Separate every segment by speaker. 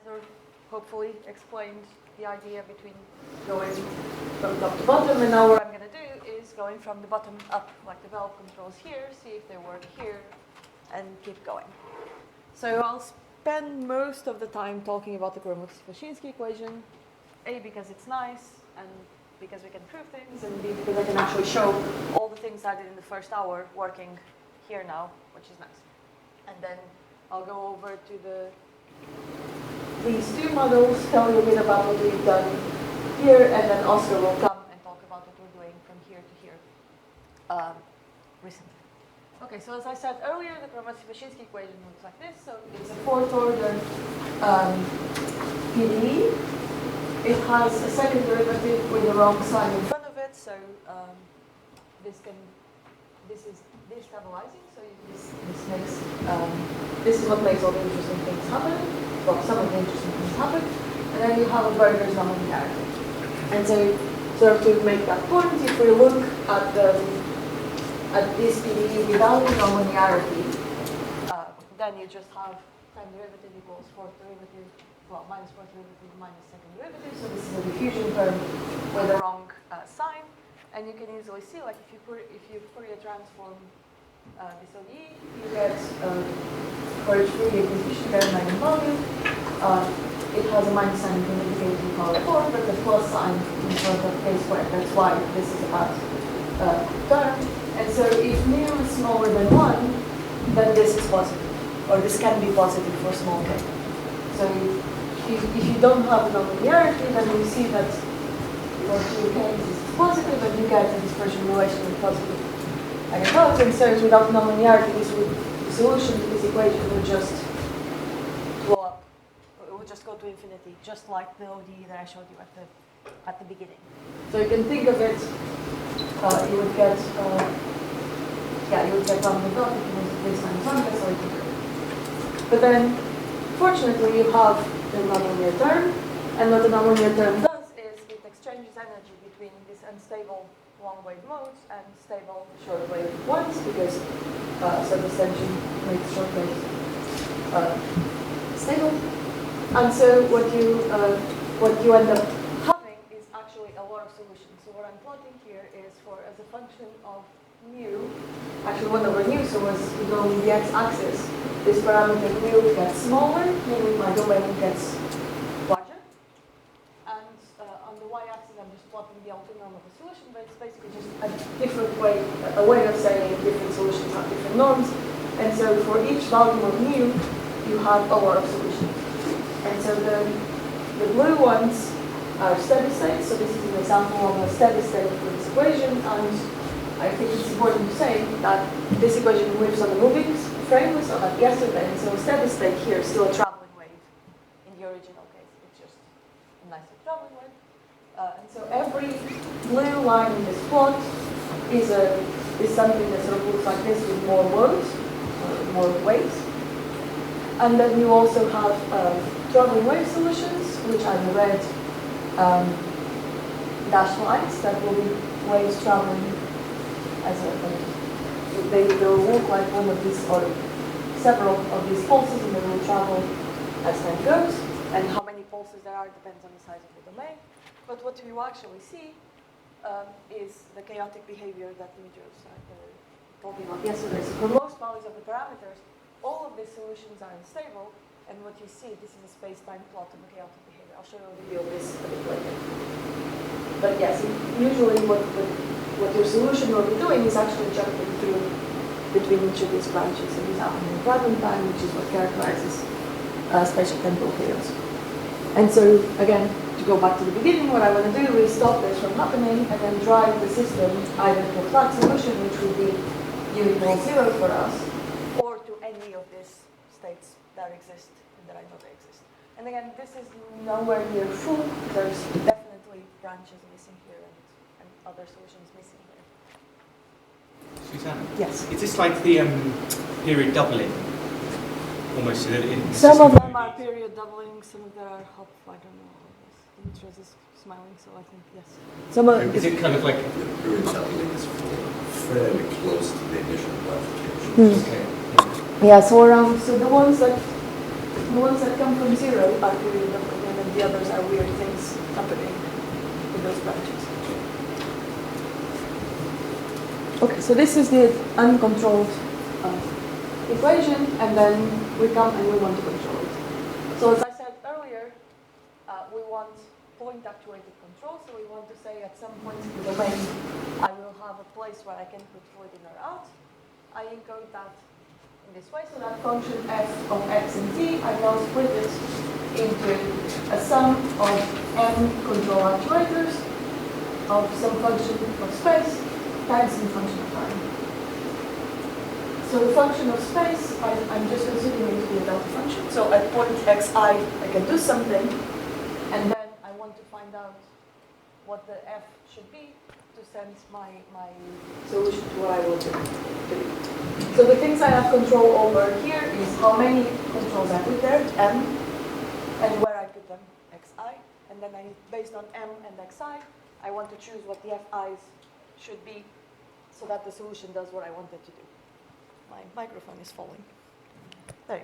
Speaker 1: sort of hopefully explained the idea between going from top to bottom, and now what I'm going to do is going from the bottom up, like the valve controls here, see if they work here, and keep going. So I'll spend most of the time talking about the Gromov-Sivashinsky equation, A, because it's nice, and because we can prove things, and B, because I can actually show all the things I did in the first hour working here now, which is nice. And then I'll go over to these two models, tell you a bit about what we've done here, and then Oscar will come and talk about what we're doing from here to here recently. Okay, so as I said earlier, the Gromov-Sivashinsky equation looks like this. So it's a fourth order PDE. It has a second derivative with the wrong sign in front of it, so this is destabilizing. So this is what makes all the interesting things happen. Well, some of the interesting things happen, and then you have a Berger's nonlinearity. And so, sort of to make that point, if we look at this PDE without nonlinearity, then you just have time derivative equals fourth derivative, well, minus fourth derivative minus second derivative. So this is a diffusion term with the wrong sign, and you can easily see, like if you Fourier transform this ODE, you get for each Fourier diffusion term eigenvalue. It has a minus sign in indicating power 4, but the plus sign in front of k squared. That's why this is a bad term. And so if mu is smaller than 1, then this is positive, or this can be positive for small k. So if you don't have nonlinearity, then you see that for 2k this is positive, and you get a dispersion relation with positive eigenvalues. And so without nonlinearity, the solution to this equation would just blow up. It would just go to infinity, just like the ODE that I showed you at the beginning. So you can think of it. You would get random dot if you use this minus omega, so but then, fortunately, you have the nonlinear term, and what the nonlinear term does is it exchanges energy between these unstable long-wave modes and stable short-wave ones, because subextension makes short-wave stable. And so what you end up having is actually a lot of solutions. So what I'm plotting here is as a function of mu, actually 1 over mu, so as we go in the x-axis, this parameter mu gets smaller, meaning my domain gets larger. And on the y-axis, I'm just plotting the autonorm of a solution, but it's basically just a different way, a way of saying different solutions have different norms. And so for each volume of mu, you have a lot of solutions. And so the blue ones are steady state. So this is an example of a steady state for this equation. And I think it's important to say that this equation moves on the moving frame, we saw that yesterday. And so steady state here is still a traveling wave in the original case. It's just a nicer traveling wave. And so every blue line in this plot is something that sort of looks like this with more loads, more weights. And then you also have traveling wave solutions, which are the red dashed lines that will be waves traveling as they will look like one of these or several of these pulses, and they will travel as time goes. And how many pulses there are depends on the size of the domain. But what you actually see is the chaotic behavior that we just talking about yesterday. So for most values of the parameters, all of these solutions are unstable, and what you see, this is a space-time plot of the chaotic behavior. I'll show you a video of this a bit later. But yes, usually what your solution will be doing is actually jumping through between each of these branches, and this happens in random time, which is what characterizes spatial temporal chaos. And so, again, to go back to the beginning, what I want to do is stop this from happening and then drive the system either to a flat solution, which would be u equals 0 for us, or to any of these states that exist and that I know they exist. And again, this is nowhere near full. There's definitely branches missing here and other solutions missing here.
Speaker 2: Susana?
Speaker 1: Yes?
Speaker 2: Is this like the period doubling? Almost in
Speaker 1: some of them are period doubling, some of them are hop, I don't know. Dimitris is smiling, so I think yes. Some of
Speaker 2: is it kind of like
Speaker 3: the period doubling is fairly close to the initial classification.
Speaker 2: Okay.
Speaker 1: Yeah, so the ones that The ones that come from 0 are period doubling, and then the others are weird things happening in those branches. Okay, so this is the uncontrolled equation, and then we come and we want to control it. So as I said earlier, we want point actuated control, so we want to say at some point in the domain I will have a place where I can put fluid in or out. I encode that in this way, so that function f of x and t, I now split it into a sum of m control actuators of some function of space times some function of time. So the function of space, I'm just considering it to be a delta function. So at point xi, I can do something, and then I want to find out what the f should be to send my solution to what I want to do. So the things I have control over here is how many controls I put there, m, and where I put them, xi. And then based on m and xi, I want to choose what the fi's should be so that the solution does what I want it to do. My microphone is falling. There you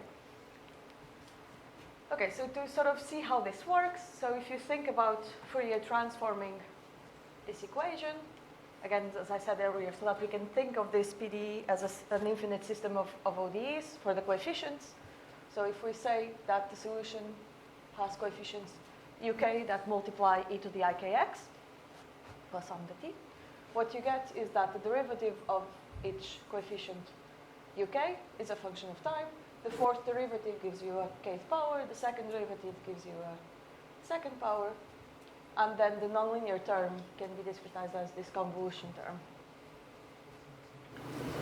Speaker 1: go. Okay, so to sort of see how this works, so if you think about Fourier transforming this equation, again, as I said earlier, so that we can think of this PDE as an infinite system of ODEs for the coefficients. So if we say that the solution has coefficients uk that multiply e to the ikx plus lambda t, what you get is that the derivative of each coefficient uk is a function of time. The fourth derivative gives you a kth power. The second derivative gives you a second power. And then the nonlinear term can be discretized as this convolution term.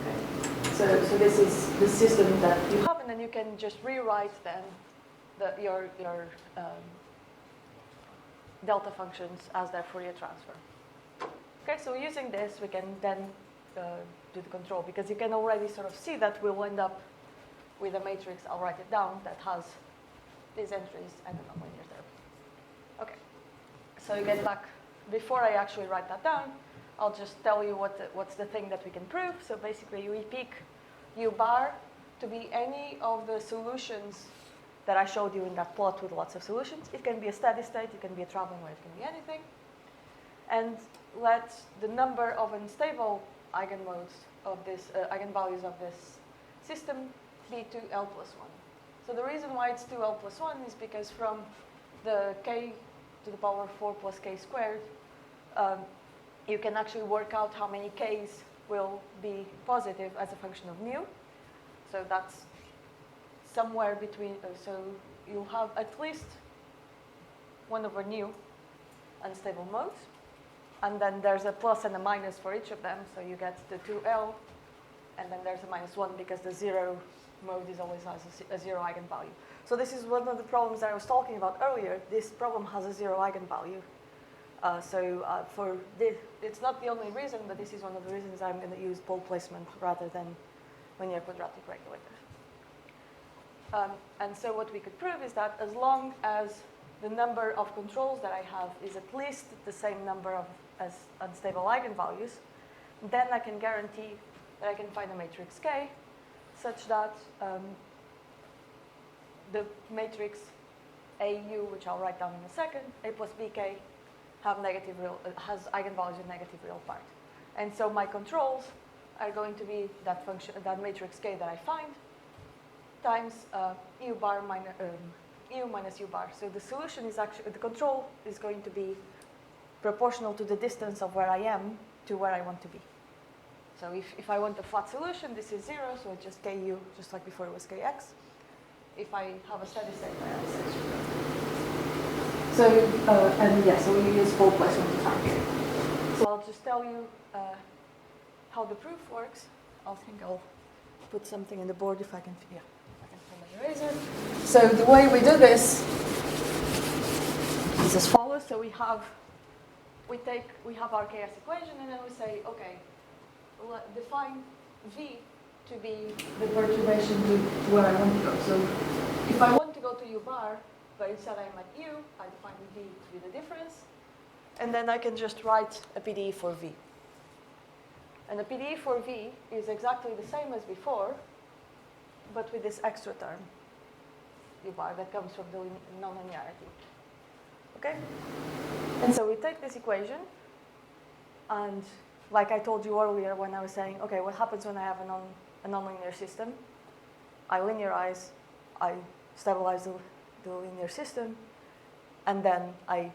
Speaker 1: Okay. So this is the system that you have, and then you can just rewrite then your delta functions as their Fourier transform. Okay, so using this, we can then do the control, because you can already sort of see that we'll end up with a matrix, I'll write it down, that has these entries and a nonlinear term. Okay, so you get back, before I actually write that down, I'll just tell you what's the thing that we can prove. So basically we pick u bar to be any of the solutions that I showed you in that plot with lots of solutions. It can be a steady state, it can be a traveling wave, it can be anything. And let the number of unstable eigenmodes of this, eigenvalues of this system be 2l plus 1. So the reason why it's 2l plus 1 is because from the k to the power 4 plus k squared, you can actually work out how many k's will be positive as a function of mu. So that's somewhere between, so you'll have at least 1 over nu unstable modes. And then there's a plus and a minus for each of them, so you get the 2l, and then there's a minus 1 because the 0 mode is always has a 0 eigenvalue. So this is one of the problems that I was talking about earlier. This problem has a 0 eigenvalue. For this, it's not the only reason, but this is one of the reasons I'm going to use pole placement rather than linear quadratic regulators. And so what we could prove is that as long as the number of controls that I have is at least the same number as unstable eigenvalues, then I can guarantee that I can find a matrix K such that the matrix AU, which I'll write down in a second, A plus BK, have negative real, has eigenvalues with negative real part. And so my controls are going to be that function, that matrix K that I find, times EU bar minus EU minus U bar. So the solution is actually, the control is going to be proportional to the distance of where I am to where I want to be. So if I want a flat solution, this is 0, so it's just KU, just like before it was KX. If I have a steady state, I have a steady state. So, so we use pole placement to find it. So I'll just tell you how the proof works. I think I'll put something in the board if I can, yeah, I can find my eraser. So the way we do this is as follows. So we have our KS equation, and then we say, okay, define V to be the perturbation to where I want to go. So if I want to go to U bar, but instead I'm at U, I define V to be the difference. And then I can just write a PDE for V. And the PDE for V is exactly the same as before, but with this extra term. u bar that comes from the nonlinearity. Okay? And so we take this equation, and like I told you earlier when I was saying, okay, what happens when I have a nonlinear system? I linearize, I stabilize the linear system, and then I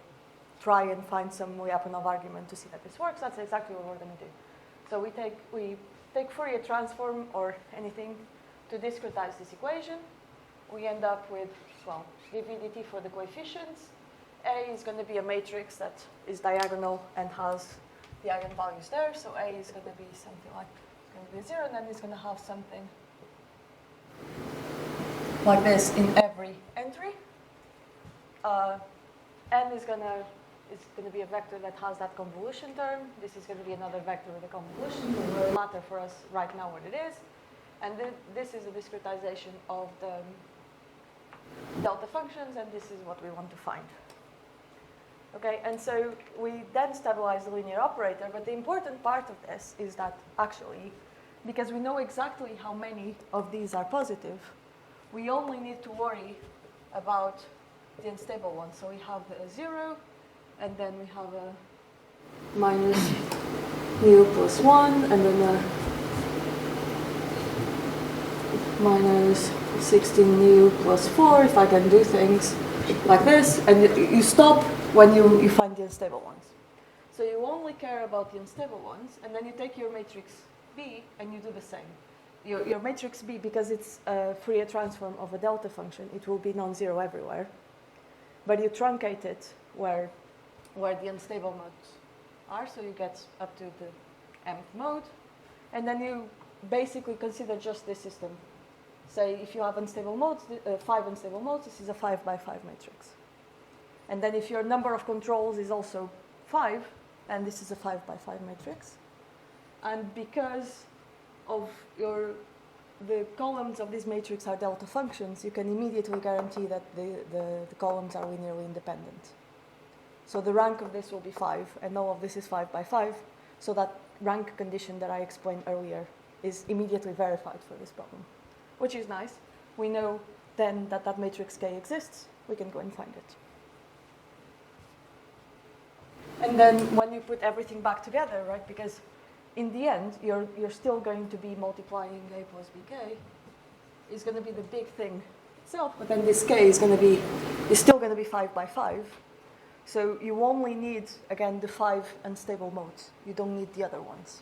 Speaker 1: try and find some Lyapunov argument to see that this works. That's exactly what we're going to do. So we take Fourier transform or anything to discretize this equation. We end up with, well, dv/dt for the coefficients. A is going to be a matrix that is diagonal and has the eigenvalues there. So A is going to be something like, it's going to be 0, and then it's going to have something like this in every entry. N is going to be a vector that has that convolution term. This is going to be another vector with a convolution. It doesn't really matter for us right now what it is. And this is a discretization of the delta functions, and this is what we want to find. Okay, and so we then stabilize the linear operator, but the important part of this is that actually, because we know exactly how many of these are positive, we only need to worry about the unstable ones. So we have a 0, and then we have a minus mu plus 1, and then a minus 16 mu plus 4, if I can do things like this. And you stop when you find the unstable ones. So you only care about the unstable ones, and then you take your matrix B and you do the same. Your matrix B, because it's a Fourier transform of a delta function, it will be non-zero everywhere. But you truncate it where the unstable modes are, so you get up to the mth mode. And then you basically consider just this system. Say if you have unstable modes, 5 unstable modes, this is a 5 by 5 matrix. And then if your number of controls is also 5, and this is a 5 by 5 matrix. And because of the columns of this matrix are delta functions, you can immediately guarantee that the columns are linearly independent. So the rank of this will be 5, and all of this is 5 by 5. So that rank condition that I explained earlier is immediately verified for this problem, which is nice. We know then that that matrix K exists. We can go and find it. And then when you put everything back together, right, because in the end, you're still going to be multiplying A plus BK. Is going to be the big thing itself, but then this K is still going to be 5 by 5. So you only need, again, the 5 unstable modes. You don't need the other ones.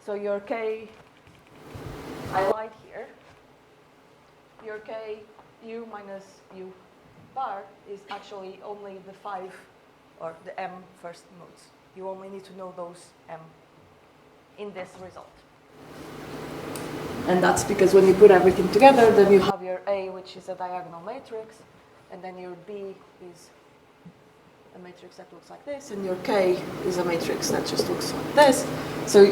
Speaker 1: So your K, I lied here. Your K, U minus U bar is actually only the 5 or the M first modes. You only need to know those M in this result. And that's because when you put everything together, then you have your A, which is a diagonal matrix, and then your B is a matrix that looks like this, and your K is a matrix that just looks like this. So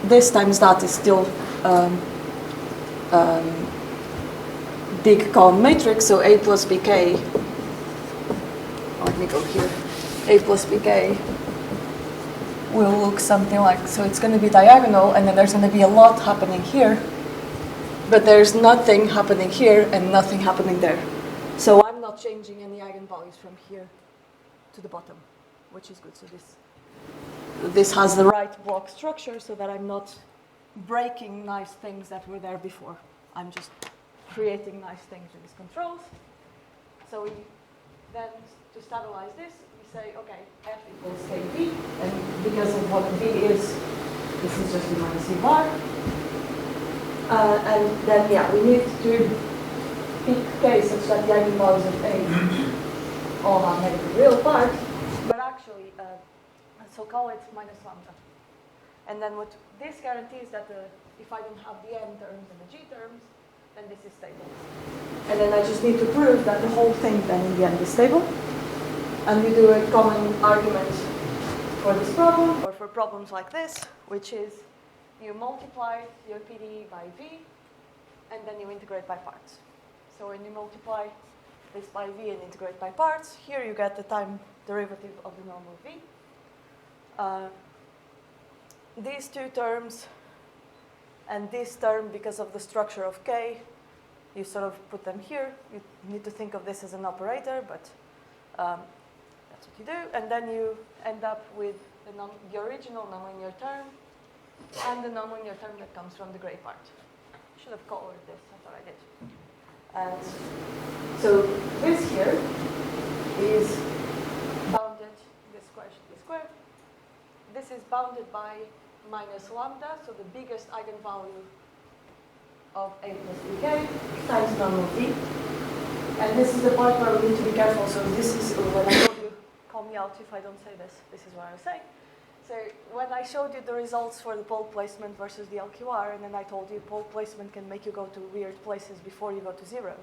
Speaker 1: this times that is still big column matrix, so A plus BK, let me go here, A plus BK will look something like, so it's going to be diagonal, and then there's going to be a lot happening here, but there's nothing happening here and nothing happening there. So I'm not changing any eigenvalues from here to the bottom, which is good. So this has the right block structure so that I'm not breaking nice things that were there before. I'm just creating nice things with these controls. So we then, to stabilize this, say, okay, F equals KB, and because of what V is, this is just a minus C bar. And then, yeah, we need to pick K such that the eigenvalues of A all have negative real parts, but actually, so call it minus lambda. And then what this guarantees that if I don't have the N terms and the G terms, then this is stable. And then I just need to prove that the whole thing then in the end is stable. And we do a common argument for this problem, or for problems like this, which is you multiply your PDE by V, and then you integrate by parts. So when you multiply this by V and integrate by parts, here you get the time derivative of the normal V. These two terms and this term, because of the structure of K, you sort of put them here. You need to think of this as an operator, but that's what you do. And then you end up with the original nonlinear term and the nonlinear term that comes from the gray part. I should have colored this, I thought I did. And so this here is bounded, this square should be squared. This is bounded by minus lambda, so the biggest eigenvalue of A plus bk times normal v. And this is the part where we need to be careful. So this is when I told you, call me out if I don't say this. This is what I was saying. So when I showed you the results for the pole placement versus the LQR, and then I told you pole placement can make you go to weird places before you go to 0.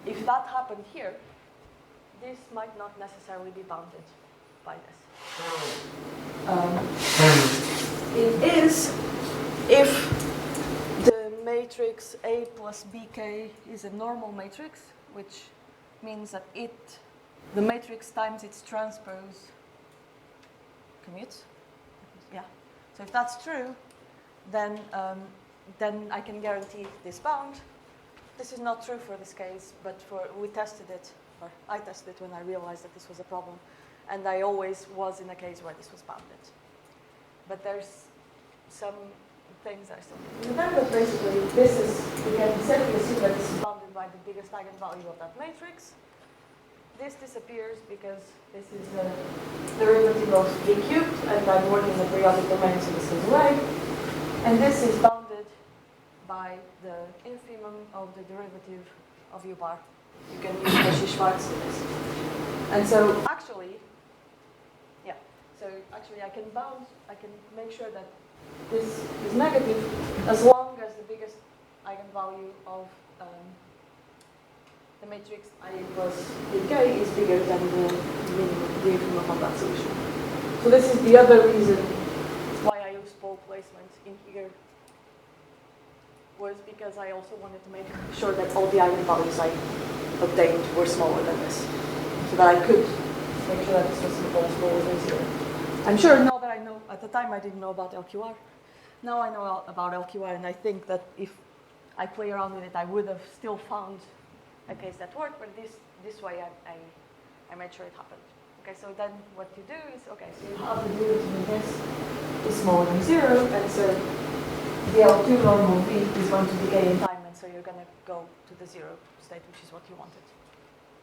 Speaker 1: If that happened here, this might not necessarily be bounded by this. It is if the matrix A plus bk is a normal matrix, which means that the matrix times its transpose commutes. Yeah. So if that's true, then I can guarantee this bound. This is not true for this case, but we tested it, or I tested it when I realized that this was a problem, and I always was in a case where this was bounded. But there's some things that are still. Remember, basically, this is, we can safely assume that this is bounded by the biggest eigenvalue of that matrix. This disappears because this is the derivative of v cubed, and I'm working in the periodic domain, so this goes away. And this is bounded by the infimum of the derivative of u bar. You can use Cauchy-Schwarz to this. And so actually, I can make sure that this is negative as long as the biggest eigenvalue of the matrix I plus bk is bigger than the infimum of that solution. So this is the other reason why I use pole placement in here, was because I also wanted to make sure that all the eigenvalues I obtained were smaller than this, so that I could make sure that this was smaller than 0. I'm sure now that I know, at the time I didn't know about LQR. Now I know about LQR, and I think that if I play around with it, I would have still found a case that worked, but this way I made sure it happened. Okay, so then what you do is, okay, so you have the derivative of this is smaller than 0, and so the L2 normal v is going to decay in time, and so you're going to go to the 0 state, which is what you wanted.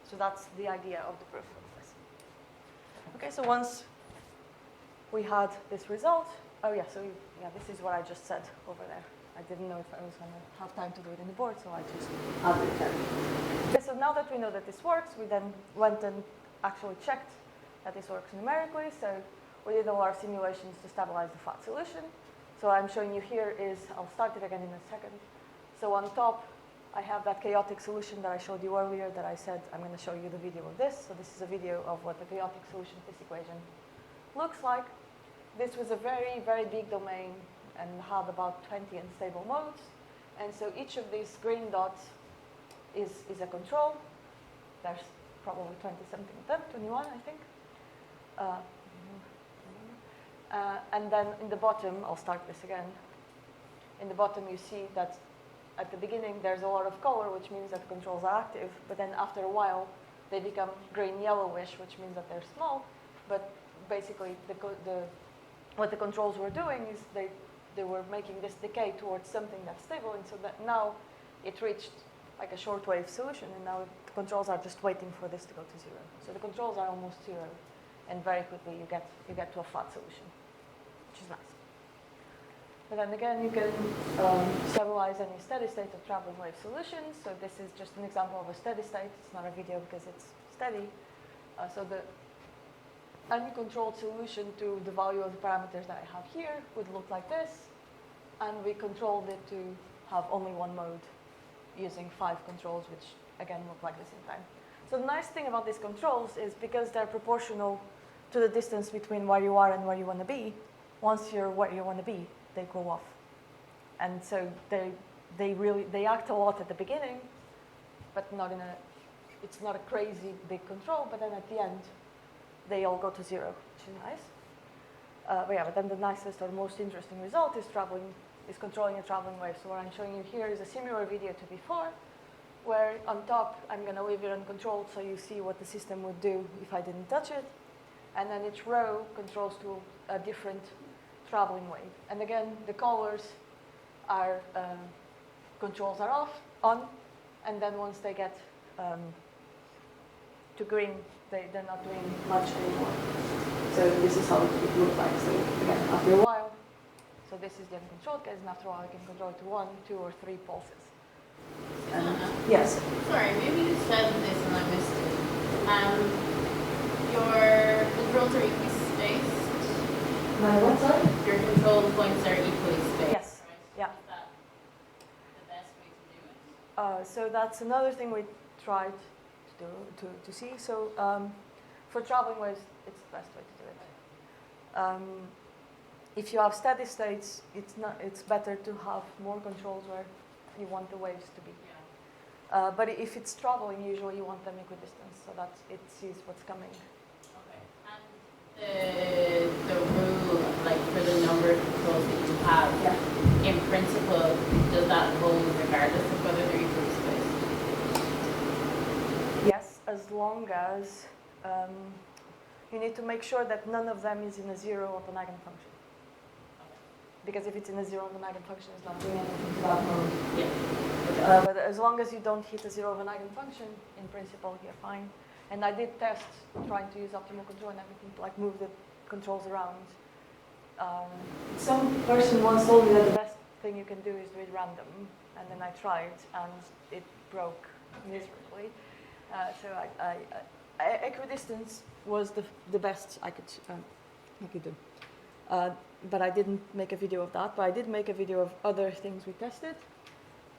Speaker 1: So that's the idea of the proof of this. Okay, so once we had this result, this is what I just said over there. I didn't know if I was going to have time to do it in the board, so I just added it there. Okay, so now that we know that this works, we then went and actually checked that this works numerically. So we did all our simulations to stabilize the flat solution. So I'm showing you here is, I'll start it again in a second. So on top, I have that chaotic solution that I showed you earlier that I said I'm going to show you the video of this. So this is a video of what the chaotic solution of this equation looks like. This was a very, very big domain and had about 20 unstable modes. And so each of these green dots is a control. There's probably 20-something of them, 21, I think. And then in the bottom, I'll start this again. In the bottom, you see that at the beginning, there's a lot of color, which means that the controls are active. But then after a while, they become green-yellowish, which means that they're small. But basically, what the controls were doing is they were making this decay towards something that's stable, and so that now it reached like a shortwave solution, and now the controls are just waiting for this to go to 0. So the controls are almost 0, and very quickly you get to a flat solution, which is nice. But then again, you can stabilize any steady state of traveling wave solutions. So this is just an example of a steady state. It's not a video because it's steady. So the uncontrolled solution to the value of the parameters that I have here would look like this, and we controlled it to have only one mode using 5 controls, which again look like this in time. So the nice thing about these controls is because they're proportional to the distance between where you are and where you want to be, once you're where you want to be, they go off. And so they act a lot at the beginning, but it's not a crazy big control, but then at the end, they all go to 0, which is nice. But then the nicest or most interesting result is controlling a traveling wave. So what I'm showing you here is a similar video to before, where on top I'm going to leave it uncontrolled so you see what the system would do if I didn't touch it. And then each row controls to a different traveling wave. And again, the colors are controls are on, and then once they get to green, they're not doing much anymore. So this is how it would look like. So again, after a while, so this is the uncontrolled case, and after a while I can control it to 1, 2, or 3 pulses. Yes?
Speaker 4: Sorry, maybe you said this and I missed it. Your controls are equally spaced?
Speaker 1: My what, sorry?
Speaker 4: Your control points are equally spaced.
Speaker 1: Yes.
Speaker 4: Right?
Speaker 1: Yeah.
Speaker 4: Is that the best way to do it?
Speaker 1: So that's another thing we tried to do, to see. So for traveling waves, it's the best way to do it. If you have steady states, it's better to have more controls where you want the waves to be.
Speaker 4: Yeah.
Speaker 1: But if it's traveling, usually you want them equidistant, so that it sees what's coming.
Speaker 4: Okay. And the rule, like for the number of controls that you have,
Speaker 1: Yeah.
Speaker 4: in principle, does that hold regardless of whether they're equally spaced?
Speaker 1: Yes, as long as you need to make sure that none of them is in a zero of an eigenfunction. Because if it's in a zero of an eigenfunction, it's not doing anything to that mode.
Speaker 4: Yeah.
Speaker 1: But as long as you don't hit a zero of an eigenfunction, in principle, you're fine. And I did test trying to use optimal control and everything to like move the controls around. Some person once told me that the best thing you can do is do it random, and then I tried, and it broke miserably. So equidistance was the best I could do. But I didn't make a video of that, but I did make a video of other things we tested,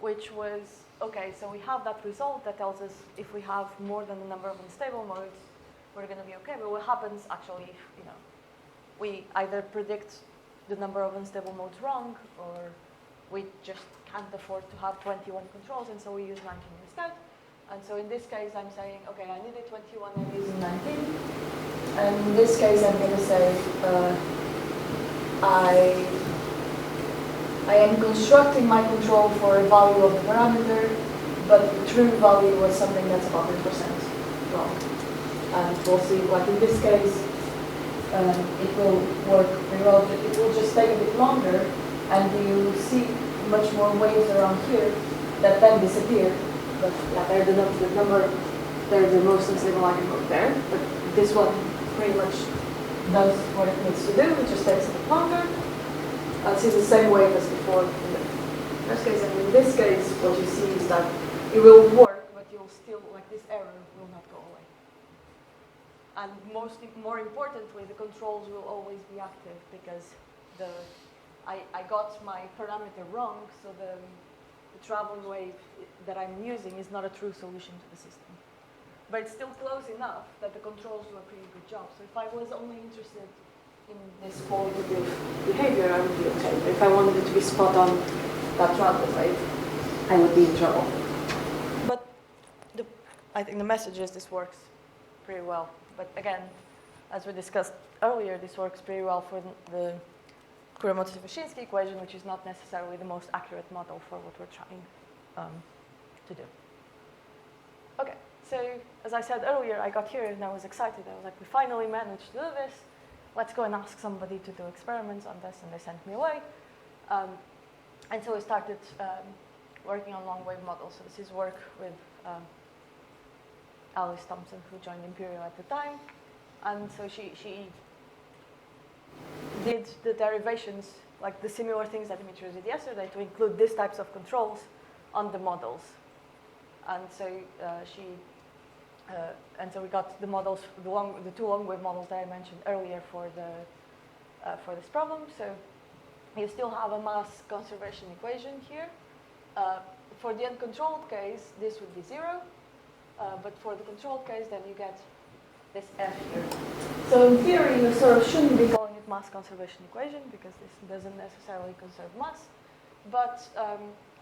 Speaker 1: which was, okay, so we have that result that tells us if we have more than the number of unstable modes, we're going to be okay. But what happens actually if, we either predict the number of unstable modes wrong, or we just can't afford to have 21 controls, and so we use 19 instead. And so in this case, I'm saying, okay, I needed 21, I'm using 19. And in this case, I'm going to say, I am constructing my control for a value of the parameter, but the true value was something that's about 10% wrong. And we'll see, like in this case, it will work very well. It will just take a bit longer, and you see much more waves around here that then disappear. But yeah, they're they're the most unstable eigenmode there. But this one pretty much does what it needs to do. It just takes a bit longer. See the same wave as before in the first case. And in this case, what you see is that it will work, but you'll still, like this error will not go away. And more importantly, the controls will always be active because I got my parameter wrong, so the traveling wave that I'm using is not a true solution to the system. But it's still close enough that the controls do a pretty good job. So if I was only interested in this qualitative behavior, I would be okay. But if I wanted it to be spot on that traveling wave, I would be in trouble. But I think the message is this works pretty well. But again, as we discussed earlier, this works pretty well for the Kuramoto-Szymanski equation, which is not necessarily the most accurate model for what we're trying to do. Okay, so as I said earlier, I got here and I was excited. I was like, we finally managed to do this. Let's go and ask somebody to do experiments on this, and they sent me away. And so we started working on long wave models. So this is work with Alice Thompson, who joined Imperial at the time. And so she did the derivations, like the similar things that Dimitri did yesterday, to include these types of controls on the models. And so so we got the models, the two long wave models that I mentioned earlier for this problem. So you still have a mass conservation equation here. For the uncontrolled case, this would be 0. But for the controlled case, then you get this F here. So in theory, you sort of shouldn't be calling it mass conservation equation because this doesn't necessarily conserve mass. But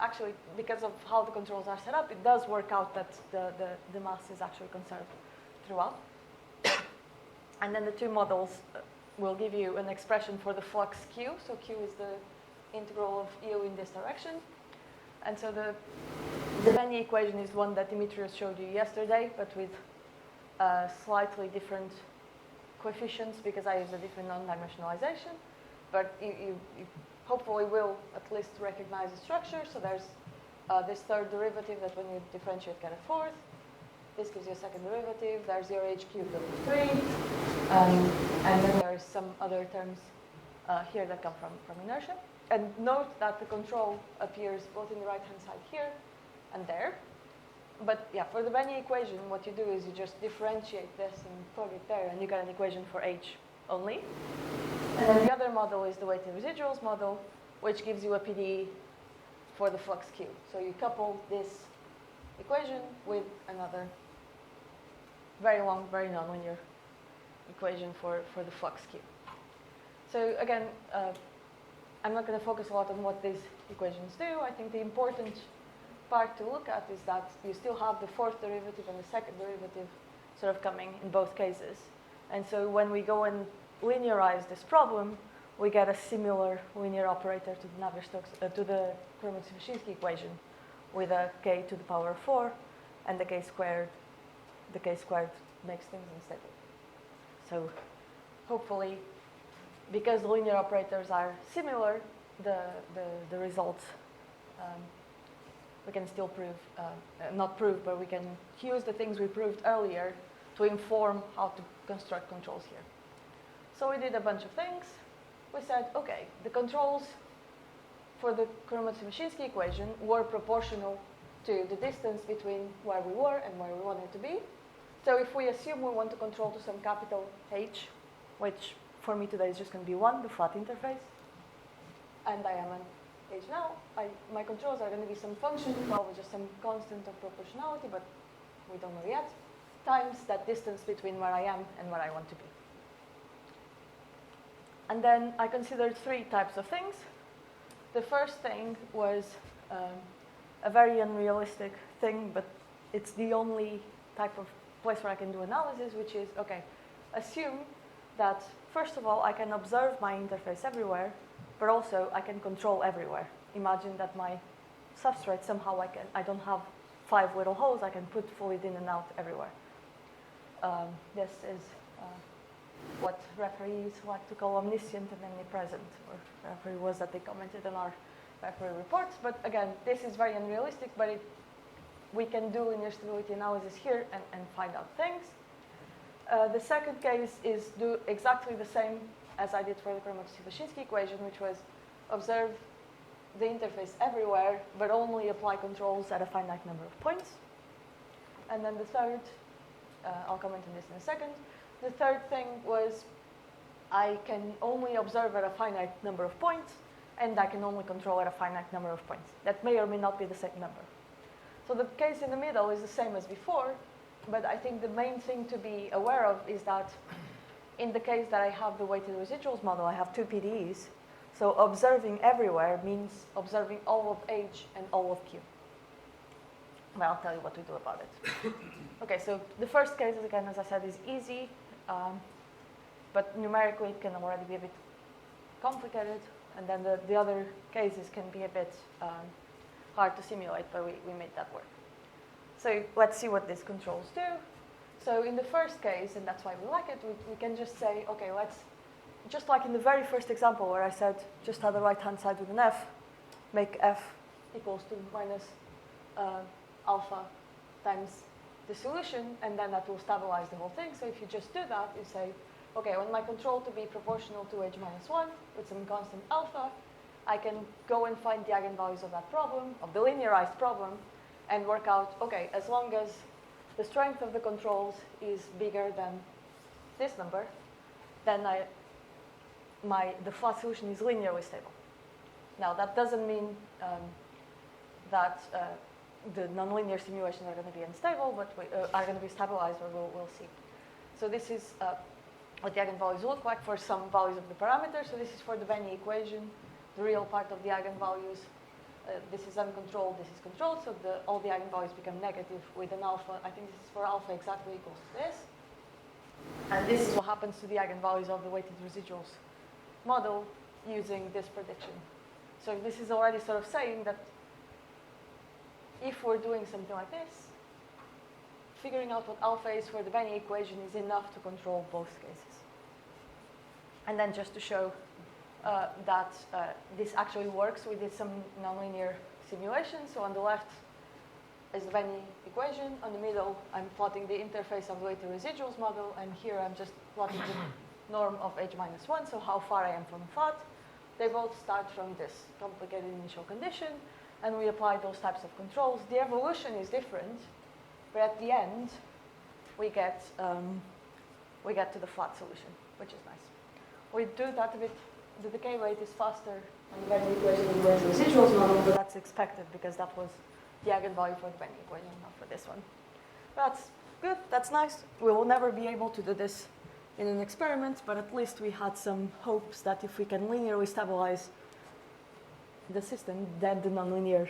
Speaker 1: actually, because of how the controls are set up, it does work out that the mass is actually conserved throughout. And then the two models will give you an expression for the flux Q. So Q is the integral of U in this direction. And so The Benny equation is one that Dimitrios showed you yesterday, but with slightly different coefficients because I use a different non-dimensionalization. But you hopefully will at least recognize the structure. So there's this third derivative that when you differentiate get a fourth. This gives you a second derivative. There's your h cubed over 3. And then there's some other terms here that come from inertia. And note that the control appears both in the right-hand side here and there. But yeah, for the Benny equation, what you do is you just differentiate this and plug it there, and you get an equation for h only. And then the other model is the weighted residuals model, which gives you a PDE for the flux Q. So you couple this equation with another very long, very nonlinear equation for the flux Q. So again, I'm not going to focus a lot on what these equations do. I think the important part to look at is that you still have the fourth derivative and the second derivative sort of coming in both cases. And so when we go and linearize this problem, we get a similar linear operator to the Navier-Stokes, to the Kromer-Zivotynski equation with a k to the power of 4 and the k squared. The k squared makes things unstable. So hopefully, because the linear operators are similar, the results we can still prove, not prove, but we can use the things we proved earlier to inform how to construct controls here. So we did a bunch of things. We said, okay, the controls for the Kromer-Zivotynski equation were proportional to the distance between where we were and where we wanted to be. So if we assume we want to control to some capital H, which for me today is just going to be 1, the flat interface, and I am an H now, my controls are going to be some function, probably just some constant of proportionality, but we don't know yet, times that distance between where I am and where I want to be. And then I considered 3 types of things. The first thing was a very unrealistic thing, but it's the only type of place where I can do analysis, which is, okay, assume that, first of all, I can observe my interface everywhere, but also I can control everywhere. Imagine that my substrate, somehow I don't have 5 little holes, I can put fluid in and out everywhere. This is what referees like to call omniscient and omnipresent, or whatever it was that they commented on our referee reports. But again, this is very unrealistic, but we can do linear stability analysis here and find out things. The second case is do exactly the same as I did for the Kromer-Zivotynski equation, which was observe the interface everywhere, but only apply controls at a finite number of points. And then the third, I'll comment on this in a second. The third thing was I can only observe at a finite number of points, and I can only control at a finite number of points. That may or may not be the same number. So the case in the middle is the same as before, but I think the main thing to be aware of is that in the case that I have the weighted residuals model, I have 2 PDEs. So observing everywhere means observing all of H and all of Q. But I'll tell you what we do about it. Okay, so the first case, again, as I said, is easy. But numerically, it can already be a bit complicated. And then the other cases can be a bit hard to simulate, but we made that work. So let's see what these controls do. So in the first case, and that's why we like it, we can just say, okay, let's, just like in the very first example where I said, just have the right-hand side with an F, make F equals to minus alpha times the solution, and then that will stabilize the whole thing. So if you just do that, you say, okay, I want my control to be proportional to H minus 1 with some constant alpha. I can go and find the eigenvalues of that problem, of the linearized problem, and work out, okay, as long as the strength of the controls is bigger than this number, then the flat solution is linearly stable. Now, that doesn't mean that the nonlinear simulations are going to be unstable, but are going to be stabilized, or we'll see. So this is what the eigenvalues look like for some values of the parameters. So this is for the Benny equation, the real part of the eigenvalues. This is uncontrolled, this is controlled, so all the eigenvalues become negative with an alpha. I think this is for alpha exactly equals to this. And this is what happens to the eigenvalues of the weighted residuals model using this prediction. So this is already sort of saying that if we're doing something like this, figuring out what alpha is for the Benny equation is enough to control both cases. And then just to show that this actually works, we did some nonlinear simulations. So on the left is the Benny equation. On the middle, I'm plotting the interface of the weighted residuals model. And here I'm just plotting the norm of h minus 1, so how far I am from flat. They both start from this complicated initial condition, and we apply those types of controls. The evolution is different, but at the end, we get to the flat solution, which is nice. We do that a bit. The decay rate is faster on the Benny equation than the weighted residuals model, but that's expected because that was the eigenvalue for the Benny equation, not for this one. That's good, that's nice. We will never be able to do this in an experiment, but at least we had some hopes that if we can linearly stabilize the system, then the nonlinear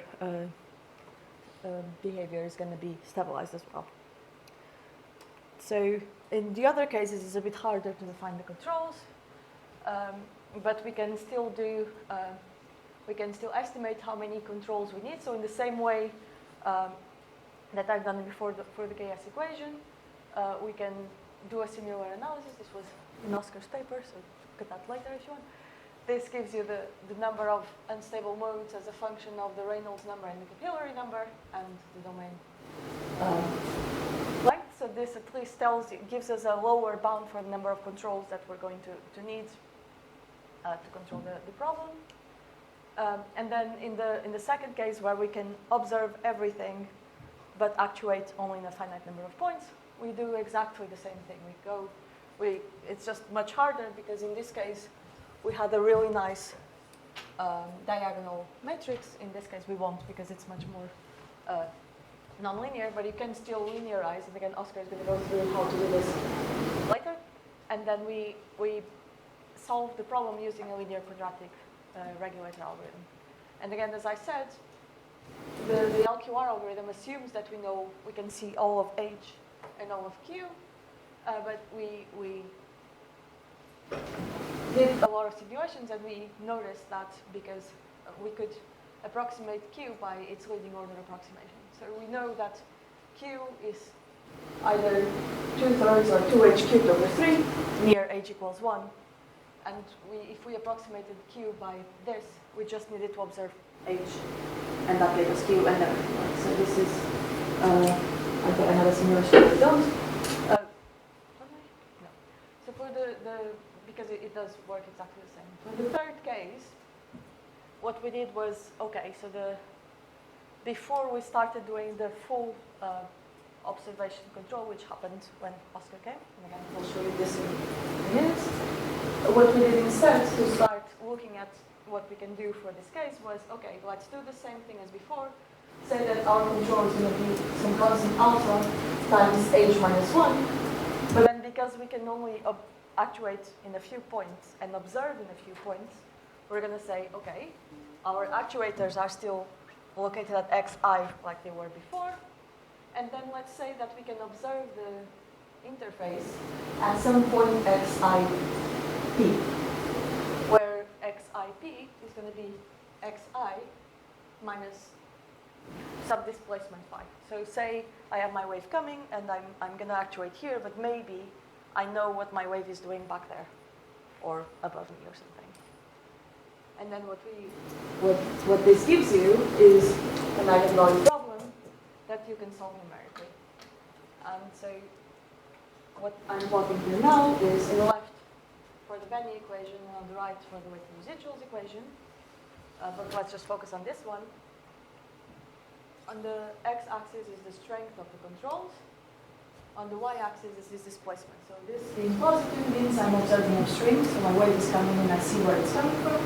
Speaker 1: behavior is going to be stabilized as well. So in the other cases, it's a bit harder to define the controls, but we can still do, we can still estimate how many controls we need. So in the same way that I've done before for the KS equation, we can do a similar analysis. This was in Oscar's paper, so look at that later if you want. This gives you the number of unstable modes as a function of the Reynolds number and the capillary number and the domain length. So this at least gives us a lower bound for the number of controls that we're going to need to control the problem. And then in the second case, where we can observe everything but actuate only in a finite number of points, we do exactly the same thing. It's just much harder because in this case, we had a really nice diagonal matrix. In this case, we won't because it's much more nonlinear, but you can still linearize. And again, Oscar is going to go through how to do this later. And then we solve the problem using a linear quadratic regulator algorithm. And again, as I said, the LQR algorithm assumes that we can see all of H and all of Q, but we did a lot of simulations and we noticed that because we could approximate Q by its leading order approximation. So we know that Q is either 2/3 or 2h cubed over 3 near h equals 1. And if we approximated Q by this, we just needed to observe H, and that gave us Q and everything else. So this is, I thought I had a simulation, but I don't. No. So for because it does work exactly the same. For the third case, what we did was, okay, so before we started doing the full observation control, which happened when Oscar came, and again, I'll show you this in minutes. What we did instead to start looking at what we can do for this case was, okay, let's do the same thing as before. Say that our control is going to be some constant alpha times h minus 1. But then because we can only actuate in a few points and observe in a few points, we're going to say, okay, our actuators are still located at xi like they were before. And then let's say that we can observe the interface at some point xip, where xip is going to be xi minus some displacement phi. So say I have my wave coming and I'm going to actuate here, but maybe I know what my wave is doing back there or above me or something. And then what this gives you is an eigenvalue problem that you can solve numerically. And so what I'm plotting here now is in the left for the Benny equation and on the right for the weighted residuals equation. But let's just focus on this one. On the x-axis is the strength of the controls. On the y-axis is this displacement. So this being positive means I'm observing upstream, so my wave is coming and I see where it's coming from.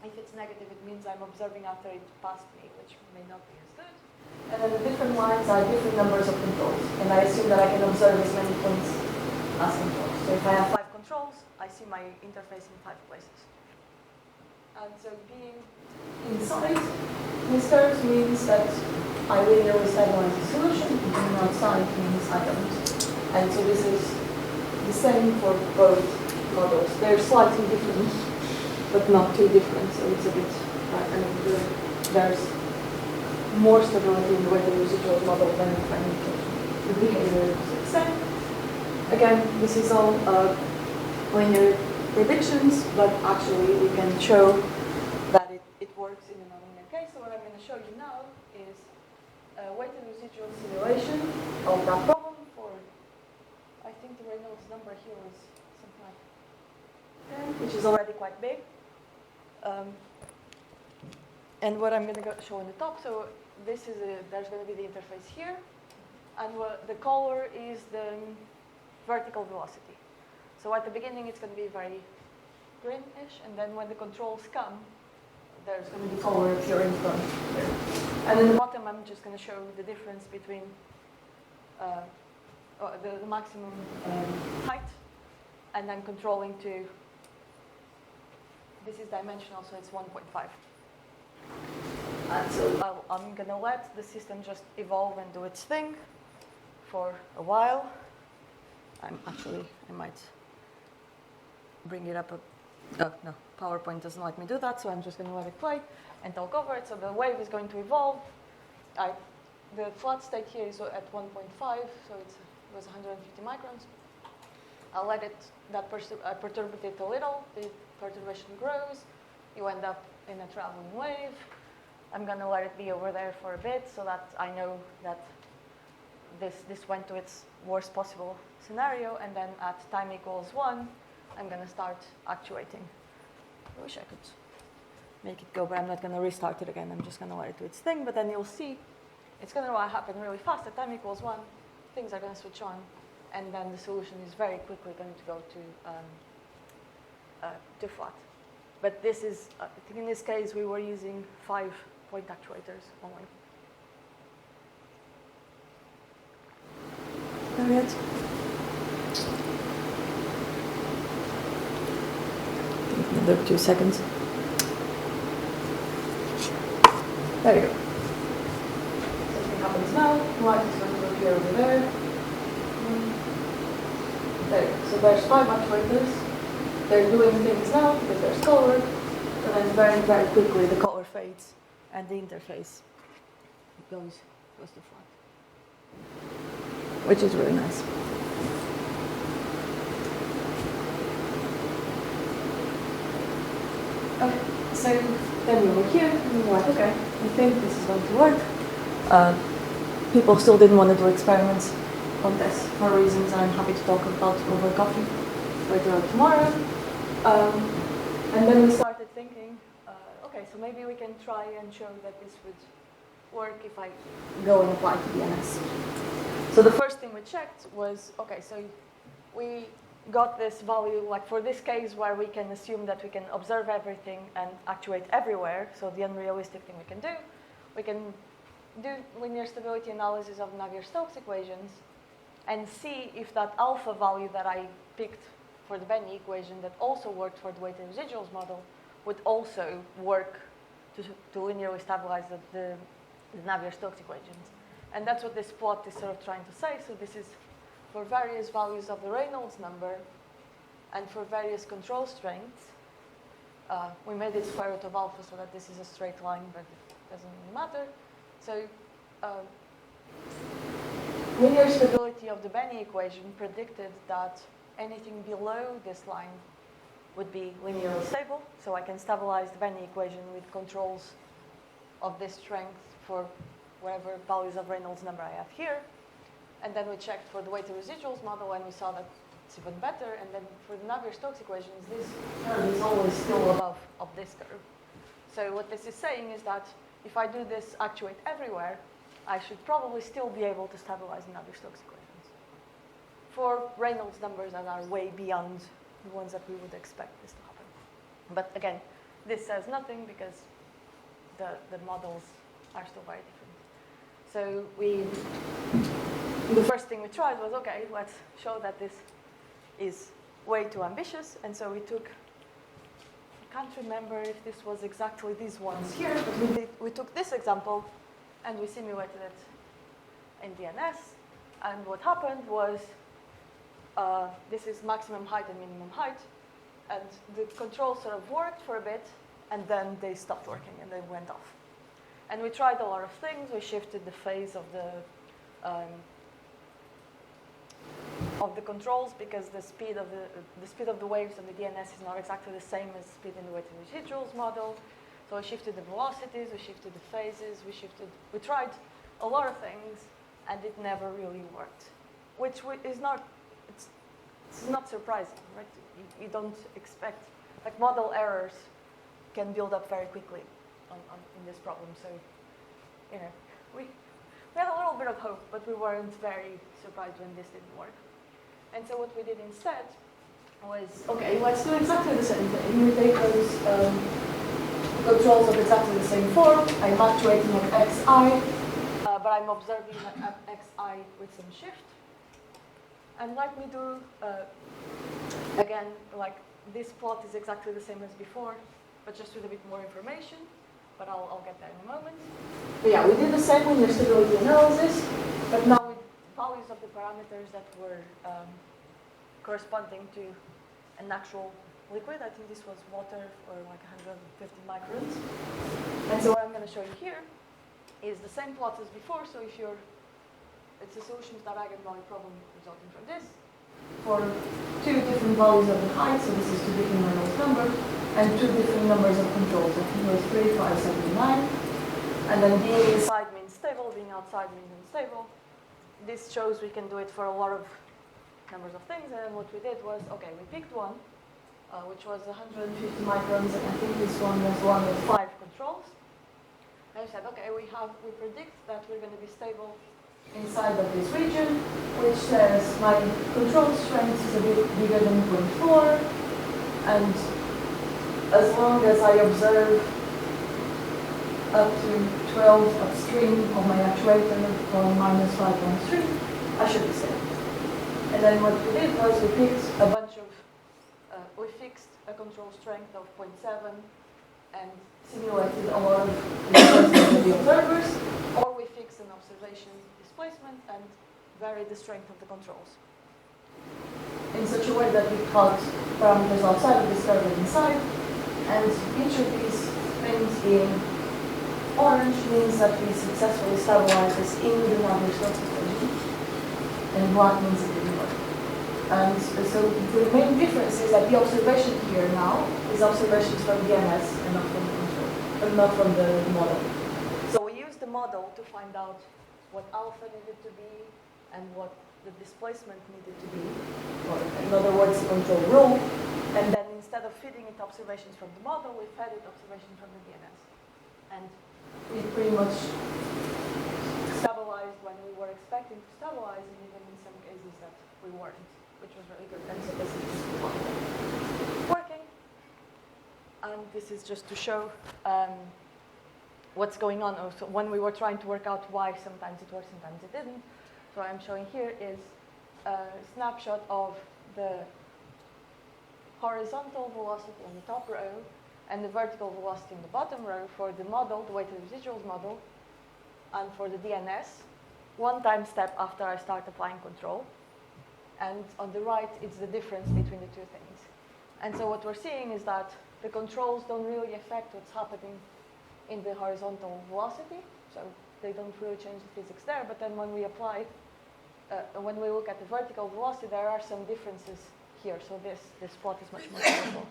Speaker 1: If it's negative, it means I'm observing after it passed me, which may not be as good. And then the different lines are different numbers of controls. And I assume that I can observe as many points as controls. So if I have 5 controls, I see my interface in 5 places. And so being inside these curves means that I linearly stabilize the solution, and being outside means I don't. And so this is the same for both models. They're slightly different, but not too different, so it's a bit, there's more stability in the weighted residuals model than in fragmentation. The behavior is the same. Again, this is all linear predictions, but actually we can show that it works in a nonlinear case. So what I'm going to show you now is a weighted residual simulation of that problem for, I think the Reynolds number here was something like 10, which is already quite big. And what I'm going to show on the top, so this is there's going to be the interface here, and the color is the vertical velocity. So at the beginning it's going to be very greenish, and then when the controls come, there's going to be color appearing from here. And in the bottom I'm just going to show the difference between the maximum height, and then controlling to, this is dimensional, so it's 1.5. And so I'm going to let the system just evolve and do its thing for a while. I might bring it up. No, PowerPoint doesn't let me do that, so I'm just going to let it play and talk over it. So the wave is going to evolve. The flat state here is at 1.5, so it was 150 microns. I'll let it, perturb it a little. The perturbation grows. You end up in a traveling wave. I'm going to let it be over there for a bit so that I know that this went to its worst possible scenario, and then at time equals 1, I'm going to start actuating. I wish I could make it go, but I'm not going to restart it again. I'm just going to let it do its thing, but then you'll see it's going to happen really fast. At time equals 1, things are going to switch on, and then the solution is very quickly going to go to flat. But this is, I think in this case, we were using 5-point actuators only. There it is. Another 2 seconds. There you go. Something happens now. Light is going to appear over there. There you go. So there's 5 actuators. They're doing things now because there's color, but then very, very quickly the color fades and the interface goes to flat, which is really nice. Okay, so then we were here, and we were like, okay, I think this is going to work. People still didn't want to do experiments on this for reasons I'm happy to talk about over coffee later or tomorrow. And then we started thinking, okay, so maybe we can try and show that this would work if I go and apply to DNS. So the first thing we checked was, okay, so we got this value, like for this case where we can assume that we can observe everything and actuate everywhere, so the unrealistic thing we can do linear stability analysis of Navier-Stokes equations and see if that alpha value that I picked for the Benny equation that also worked for the weighted residuals model would also work to linearly stabilize the Navier-Stokes equations. And that's what this plot is sort of trying to say. So this is for various values of the Reynolds number and for various control strengths. We made it square root of alpha so that this is a straight line, but it doesn't really matter. So linear stability of the Benny equation predicted that anything below this line would be linearly stable. So I can stabilize the Benny equation with controls of this strength for whatever values of Reynolds number I have here. And then we checked for the weighted residuals model, and we saw that it's even better. And then for the Navier-Stokes equations, this curve is always still above of this curve. So what this is saying is that if I do this actuate everywhere, I should probably still be able to stabilize the Navier-Stokes equations for Reynolds numbers that are way beyond the ones that we would expect this to happen. But again, this says nothing because the models are still very different. So the first thing we tried was, okay, let's show that this is way too ambitious. And so we took, I can't remember if this was exactly these ones here, but we took this example and we simulated it in DNS. And what happened was, this is maximum height and minimum height. And the control sort of worked for a bit, and then they stopped working and they went off.
Speaker 5: And we tried a lot of things. We shifted the phase of the controls because the speed of the waves on the DNS is not exactly the same as speed in the weighted residuals model. So we shifted the velocities, we shifted the phases, we tried a lot of things, and it never really worked, which is not, it's not surprising, right? You don't expect, like model errors can build up very quickly in this problem. So, you know, we had a little bit of hope, but we weren't very surprised when this didn't work. And so what we did instead was, okay, let's do exactly the same thing. We take those controls of exactly the same form. I'm actuating at xi, but I'm observing at xi with some shift. And let me do, again, like this plot is exactly the same as before, but just with a bit more information. But I'll get there in a moment. But yeah, we did the same in the stability analysis, but now with values of the parameters that were corresponding to an actual liquid. I think this was water for like 150 microns. And so what I'm going to show you here is the same plot as before. So if it's a solution to that eigenvalue problem resulting from this for two different values of the height. So this is two different Reynolds numbers and two different numbers of controls. I think it was 3, 5, 7, 9. And then being inside means stable, being outside means unstable. This shows we can do it for a lot of numbers of things. And what we did was, okay, we picked one, which was 150 microns, and I think this one was one with 5 controls. And we said, okay, we predict that we're going to be stable inside of this region, which says my control strength is a bit bigger than 0.4, and as long as I observe up to 12 upstream of my actuator or minus 5 downstream, I should be stable. And then what we did was we picked a bunch of, we fixed a control strength of 0.7 and simulated a lot of displacement of the observers, or we fixed an observation displacement and varied the strength of the controls in such a way that we caught parameters outside of this curve and inside. And each of these things in orange means that we successfully stabilize this in the Navier-Stokes equation, and black means it didn't work. And so the main difference is that the observation here now is observations from DNS and not from the control, and not from the model. So we use the model to find out what alpha needed to be and what the displacement needed to be, or in other words, the control rule. And then instead of feeding it observations from the model, we fed it observations from the DNS. And we pretty much stabilized when we were expecting to stabilize, and even in some cases that we weren't, which was really good. And so this is just working. And this is just to show what's going on. Also, when we were trying to work out why sometimes it worked, sometimes it didn't. So what I'm showing here is a snapshot of the horizontal velocity in the top row and the vertical velocity in the bottom row for the model, the weighted residuals model, and for the DNS, one time step after I start applying control. And on the right, it's the difference between the two things. And so what we're seeing is that the controls don't really affect what's happening in the horizontal velocity. So they don't really change the physics there. But then when we apply, when we look at the vertical velocity, there are some differences here. So this plot is much more colorful.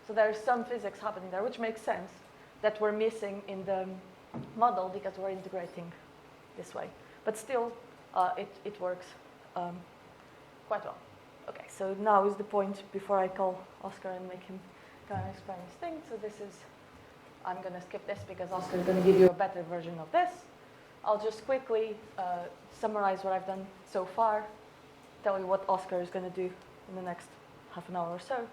Speaker 5: So there's some physics happening there, which makes sense that we're missing in the model because we're integrating this way. But still, it works quite well. Okay, so now is the point before I call Oscar and make him kind of explain his thing. So this is, I'm going to skip this because Oscar is going to give you a better version of this. I'll just quickly summarize what I've done so far, tell you what Oscar is going to do in the next half an hour or so.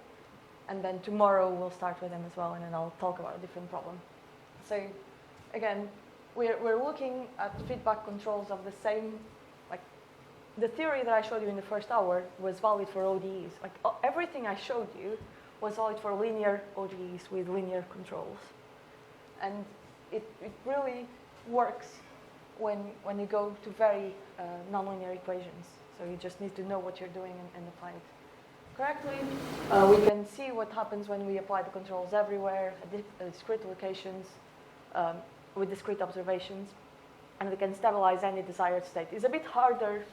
Speaker 5: And then tomorrow we'll start with him as well, and then I'll talk about a different problem. So again, we're looking at feedback controls of the same, like the theory that I showed you in the first hour was valid for ODEs. Like everything I showed you was valid for linear ODEs with linear controls. And it really works when you go to very nonlinear equations. So you just need to know what you're doing and apply it correctly. We can see what happens when we apply the controls everywhere at discrete locations. with discrete observations, and we can stabilize any desired state. It's a bit harder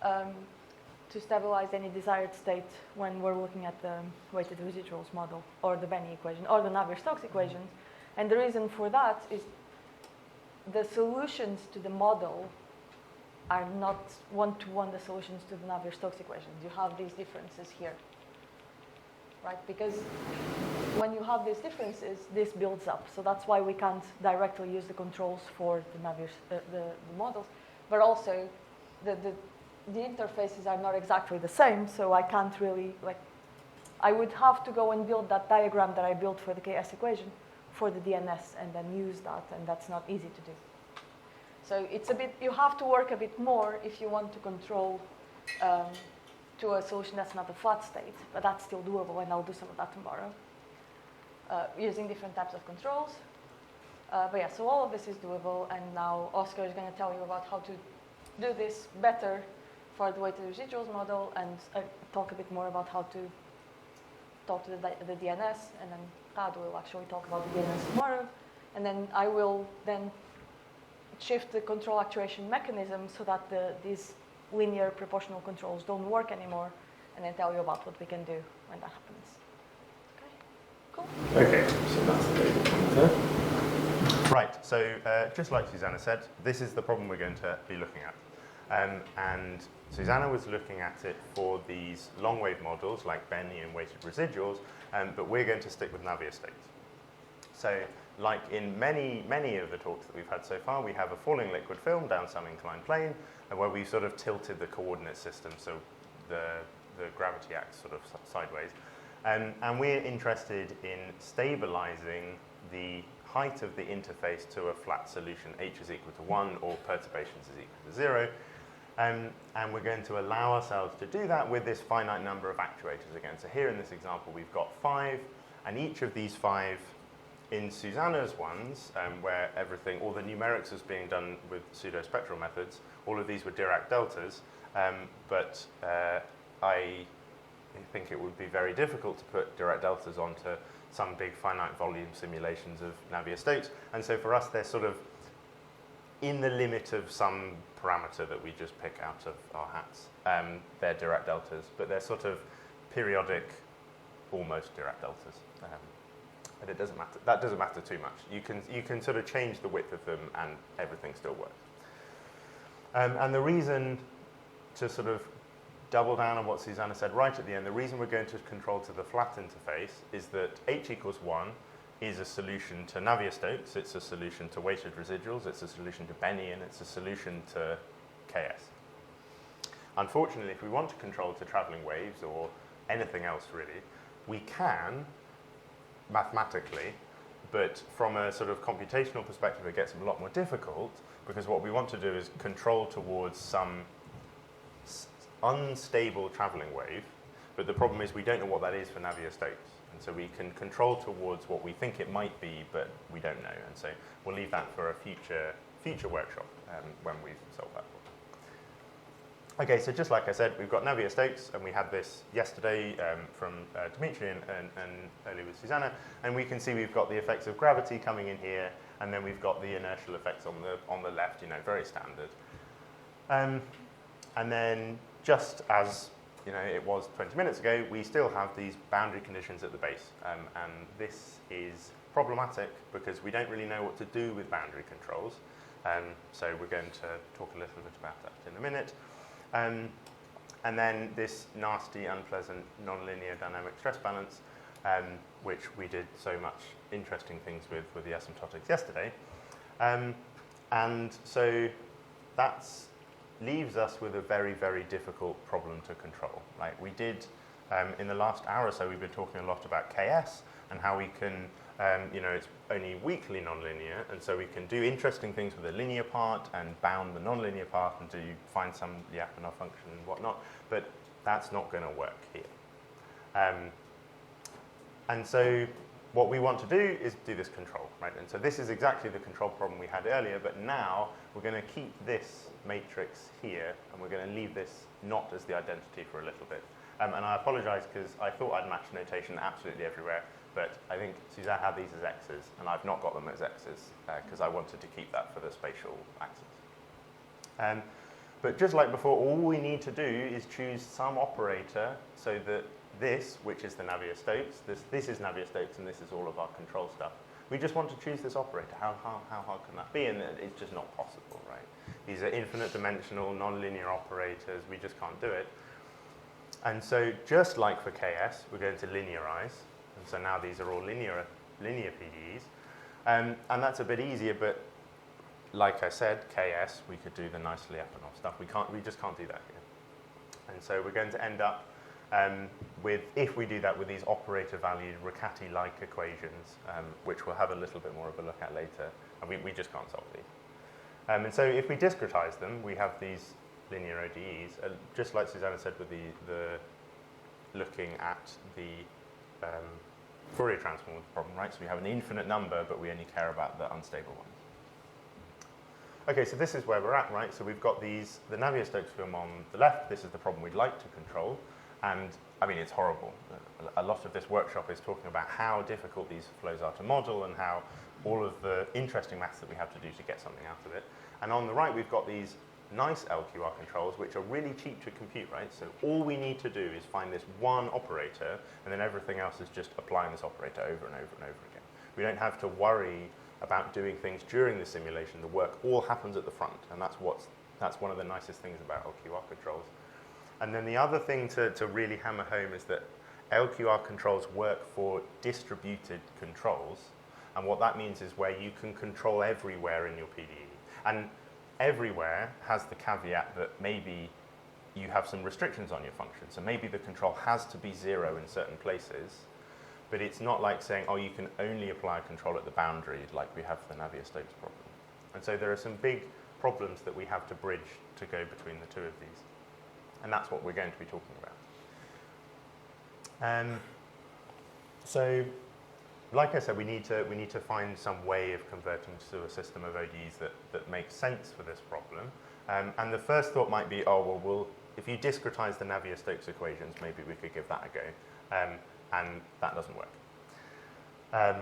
Speaker 5: to stabilize any desired state when we're looking at the weighted residuals model, or the Benny equation, or the Navier-Stokes equation. And the reason for that is the solutions to the model are not one-to-one the solutions to the Navier-Stokes equations. You have these differences here, right? Because when you have these differences, this builds up. So that's why we can't directly use the controls for the the models, but also the interfaces are not exactly the same, so I can't really, like, I would have to go and build that diagram that I built for the KS equation for the DNS and then use that, and that's not easy to do. So it's a bit, you have to work a bit more if you want to control to a solution that's not a flat state, but that's still doable, and I'll do some of that tomorrow, using different types of controls. But yeah, so all of this is doable, and now Oscar is going to tell you about how to do this better for the weighted residuals model, and talk a bit more about how to talk to the DNS, and then Tad will actually talk about the DNS tomorrow, and then I will then shift the control actuation mechanism so that these linear proportional controls don't work anymore, and then tell you about what we can do when that happens. Okay, cool.
Speaker 6: Okay, so that's the label pointer. Right, so just like Susana said, this is the problem we're going to be looking at. And Susana was looking at it for these long wave models like Benny and weighted residuals, but we're going to stick with Navier-Stokes. So like in many of the talks that we've had so far, we have a falling liquid film down some inclined plane, and where we've sort of tilted the coordinate system, so the gravity acts sort of sideways. And we're interested in stabilizing the height of the interface to a flat solution, h is equal to 1 or perturbations is equal to 0. And we're going to allow ourselves to do that with this finite number of actuators again. So here in this example, we've got 5, and each of these 5 in Susana's ones, where everything, all the numerics is being done with pseudo-spectral methods, all of these were Dirac deltas, but I think it would be very difficult to put Dirac deltas onto some big finite volume simulations of Navier-Stokes, and so for us they're sort of in the limit of some parameter that we just pick out of our hats. They're Dirac deltas, but they're sort of periodic, almost Dirac deltas. But it doesn't matter. That doesn't matter too much. You can sort of change the width of them, and everything still works. And the reason to sort of double down on what Susana said right at the end, the reason we're going to control to the flat interface is that h equals 1 is a solution to Navier-Stokes, it's a solution to weighted residuals, it's a solution to Benny, and it's a solution to KS. Unfortunately, if we want to control to traveling waves or anything else really, we can mathematically, but from a sort of computational perspective it gets a lot more difficult, because what we want to do is control towards some unstable traveling wave, but the problem is we don't know what that is for Navier-Stokes. And so we can control towards what we think it might be, but we don't know. And so we'll leave that for a future workshop when we've solved that problem. Okay, so just like I said, we've got Navier-Stokes, and we had this yesterday from Dimitri and earlier with Susana, and we can see we've got the effects of gravity coming in here, and then we've got the inertial effects on the left, very standard. And then just as it was 20 minutes ago, we still have these boundary conditions at the base. And this is problematic because we don't really know what to do with boundary controls. So we're going to talk a little bit about that in a minute. And then this nasty, unpleasant, nonlinear dynamic stress balance, which we did so much interesting things with the asymptotics yesterday. And so that's leaves us with a very, very difficult problem to control. Like we did in the last hour or so, we've been talking a lot about KS and how we can, it's only weakly nonlinear, and so we can do interesting things with the linear part and bound the nonlinear part and find some Lyapunov function and whatnot, but that's not going to work here. And so what we want to do is do this control, right? And so this is exactly the control problem we had earlier, but now we're going to keep this matrix here, and we're going to leave this not as the identity for a little bit. And I apologize because I thought I'd match notation absolutely everywhere. But I think Susana had these as x's, and I've not got them as x's because I wanted to keep that for the spatial axis. But just like before, all we need to do is choose some operator so that this, which is the Navier-Stokes, this is Navier-Stokes, and this is all of our control stuff. We just want to choose this operator. How hard can that be? And it's just not possible, right? These are infinite dimensional, nonlinear operators. We just can't do it. And so just like for KS, we're going to linearize. And so now these are all linear PDEs. And that's a bit easier, but like I said, KS, we could do the nice Lyapunov stuff. We just can't do that here. And so we're going to end up with, if we do that, with these operator-valued Riccati-like equations, which we'll have a little bit more of a look at later. And we just can't solve these. And so if we discretize them, we have these linear ODEs, just like Susana said with the looking at the Fourier transform problem, right? So we have an infinite number, but we only care about the unstable ones. Okay, so this is where we're at, right? So we've got the Navier-Stokes film on the left. This is the problem we'd like to control. And, I mean, it's horrible. A lot of this workshop is talking about how difficult these flows are to model and how all of the interesting maths that we have to do to get something out of it. And on the right, we've got these nice LQR controls, which are really cheap to compute, right? So all we need to do is find this one operator, and then everything else is just applying this operator over and over and over again. We don't have to worry about doing things during the simulation. The work all happens at the front, and that's one of the nicest things about LQR controls. And then the other thing to really hammer home is that LQR controls work for distributed controls, and what that means is where you can control everywhere in your PDE. And everywhere has the caveat that maybe you have some restrictions on your function. So maybe the control has to be 0 in certain places, but it's not like saying, oh, you can only apply a control at the boundary like we have for the Navier-Stokes problem. And so there are some big problems that we have to bridge to go between the two of these. And that's what we're going to be talking about. So, like I said, we need to find some way of converting to a system of ODEs that makes sense for this problem. And the first thought might be, oh, well, if you discretize the Navier-Stokes equations, maybe we could give that a go. And that doesn't work. The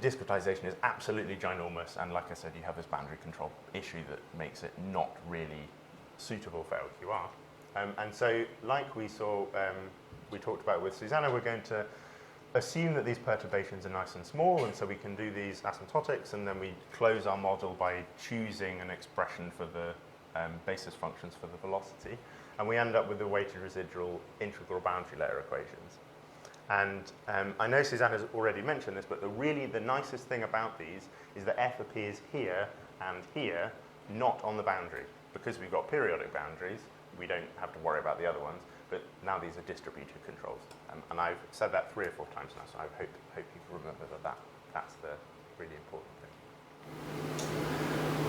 Speaker 6: discretization is absolutely ginormous, and like I said, you have this boundary control issue that makes it not really suitable for LQR. And so, like we saw, we talked about with Susana, we're going to assume that these perturbations are nice and small, and so we can do these asymptotics, and then we close our model by choosing an expression for the basis functions for the velocity, and we end up with the weighted residual integral boundary layer equations. And I know Susana's already mentioned this, but the nicest thing about these is that f appears here and here, not on the boundary. Because we've got periodic boundaries, we don't have to worry about the other ones, but now these are distributed controls. And I've said that 3 or 4 times now, so I hope you can remember that's the really important thing.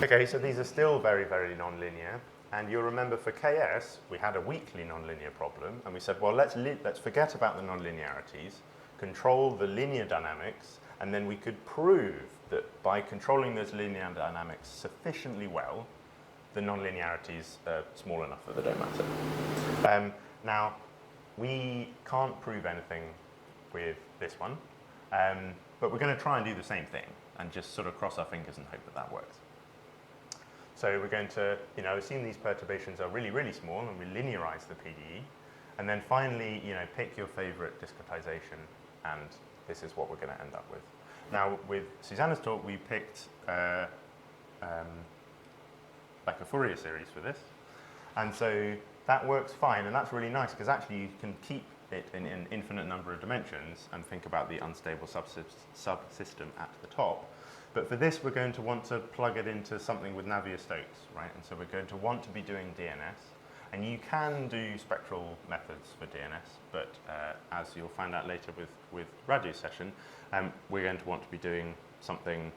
Speaker 6: Okay, so these are still very, very nonlinear. And you'll remember for KS, we had a weakly nonlinear problem, and we said, well, let's forget about the nonlinearities, control the linear dynamics, and then we could prove that by controlling those linear dynamics sufficiently well, the nonlinearities are small enough that they don't matter. Now, we can't prove anything with this one, but we're going to try and do the same thing and just sort of cross our fingers and hope that that works. So we're going to, assume these perturbations are really, really small, and we linearize the PDE, and then finally, pick your favorite discretization, and this is what we're going to end up with. Now, with Susana's talk, we picked like a Fourier series for this, and so that works fine, and that's really nice because actually you can keep it in an infinite number of dimensions and think about the unstable subsystem at the top. But for this, we're going to want to plug it into something with Navier-Stokes, right? And so we're going to want to be doing DNS, and you can do spectral methods for DNS, but as you'll find out later with Radu's session, we're going to want to be doing something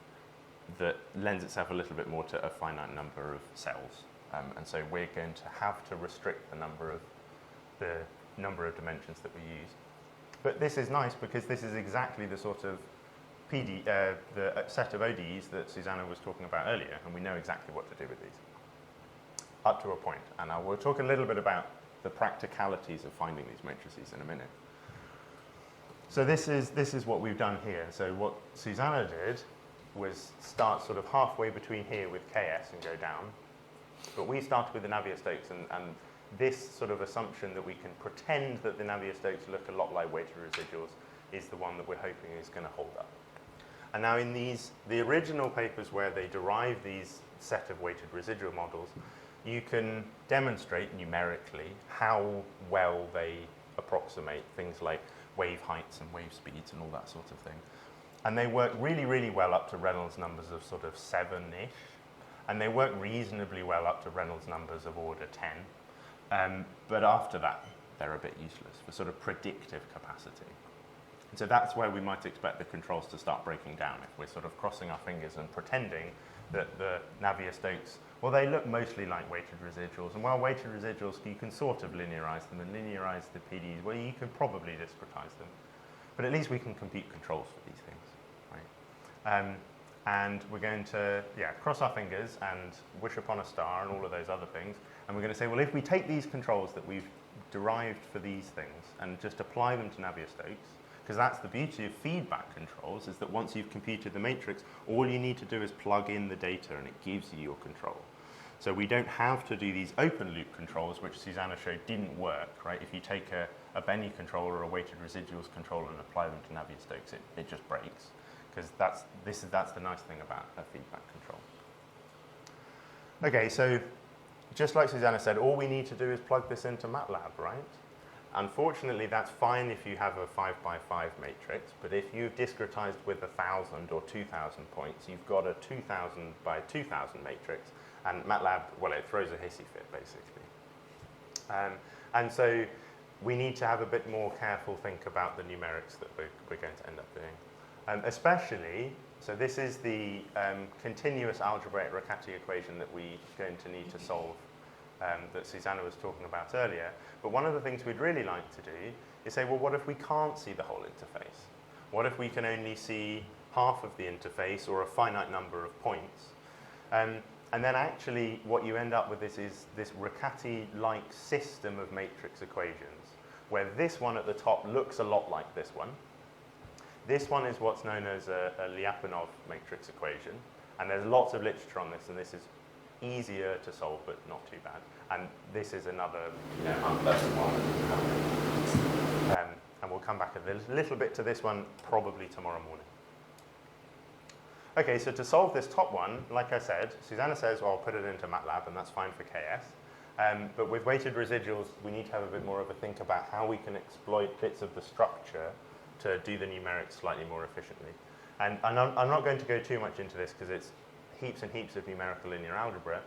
Speaker 6: that lends itself a little bit more to a finite number of cells. And so we're going to have to restrict the number of dimensions that we use. But this is nice because this is exactly the sort of the set of ODEs that Susana was talking about earlier, and we know exactly what to do with these, up to a point. And we'll talk a little bit about the practicalities of finding these matrices in a minute. So this is what we've done here. So what Susana did was start sort of halfway between here with KS and go down. But we started with the Navier-Stokes, and this sort of assumption that we can pretend that the Navier-Stokes look a lot like weighted residuals is the one that we're hoping is going to hold up. And now in the original papers where they derive these set of weighted residual models, you can demonstrate numerically how well they approximate things like wave heights and wave speeds and all that sort of thing. And they work really, really well up to Reynolds numbers of sort of 7-ish. And they work reasonably well up to Reynolds numbers of order 10. But after that, they're a bit useless for sort of predictive capacity. And so that's where we might expect the controls to start breaking down, if we're sort of crossing our fingers and pretending that the Navier-Stokes, well, they look mostly like weighted residuals. And while weighted residuals, you can sort of linearize them, and linearize the PDEs, well, you can probably discretize them. But at least we can compute controls for these things, right? And we're going to, cross our fingers and wish upon a star and all of those other things. And we're going to say, well, if we take these controls that we've derived for these things and just apply them to Navier-Stokes, because that's the beauty of feedback controls, is that once you've computed the matrix, all you need to do is plug in the data and it gives you your control. So we don't have to do these open loop controls, which Susana showed didn't work, right? If you take a Benny controller or a weighted residuals controller and apply them to Navier-Stokes, it just breaks. Because that's the nice thing about a feedback control. Okay, so just like Susana said, all we need to do is plug this into MATLAB, right? Unfortunately, that's fine if you have a 5x5 matrix, but if you've discretized with 1,000 or 2,000 points, you've got a 2,000 by 2,000 matrix, and MATLAB, well, it throws a hissy fit, basically. And so we need to have a bit more careful think about the numerics that we're going to end up doing. Especially, so this is the continuous algebraic Riccati equation that we're going to need to solve that Susana was talking about earlier. But one of the things we'd really like to do is say, well, what if we can't see the whole interface? What if we can only see half of the interface or a finite number of points? And then actually what you end up with is this Riccati-like system of matrix equations, where this one at the top looks a lot like this one. This one is what's known as a Lyapunov matrix equation, and there's lots of literature on this, and this is easier to solve, but not too bad. And this is another unpleasant one. And we'll come back a little bit to this one probably tomorrow morning. Okay, so to solve this top one, like I said, Susana says, well, I'll put it into MATLAB, and that's fine for KS. But with weighted residuals, we need to have a bit more of a think about how we can exploit bits of the structure to do the numerics slightly more efficiently. And I'm not going to go too much into this because it's heaps and heaps of numerical linear algebra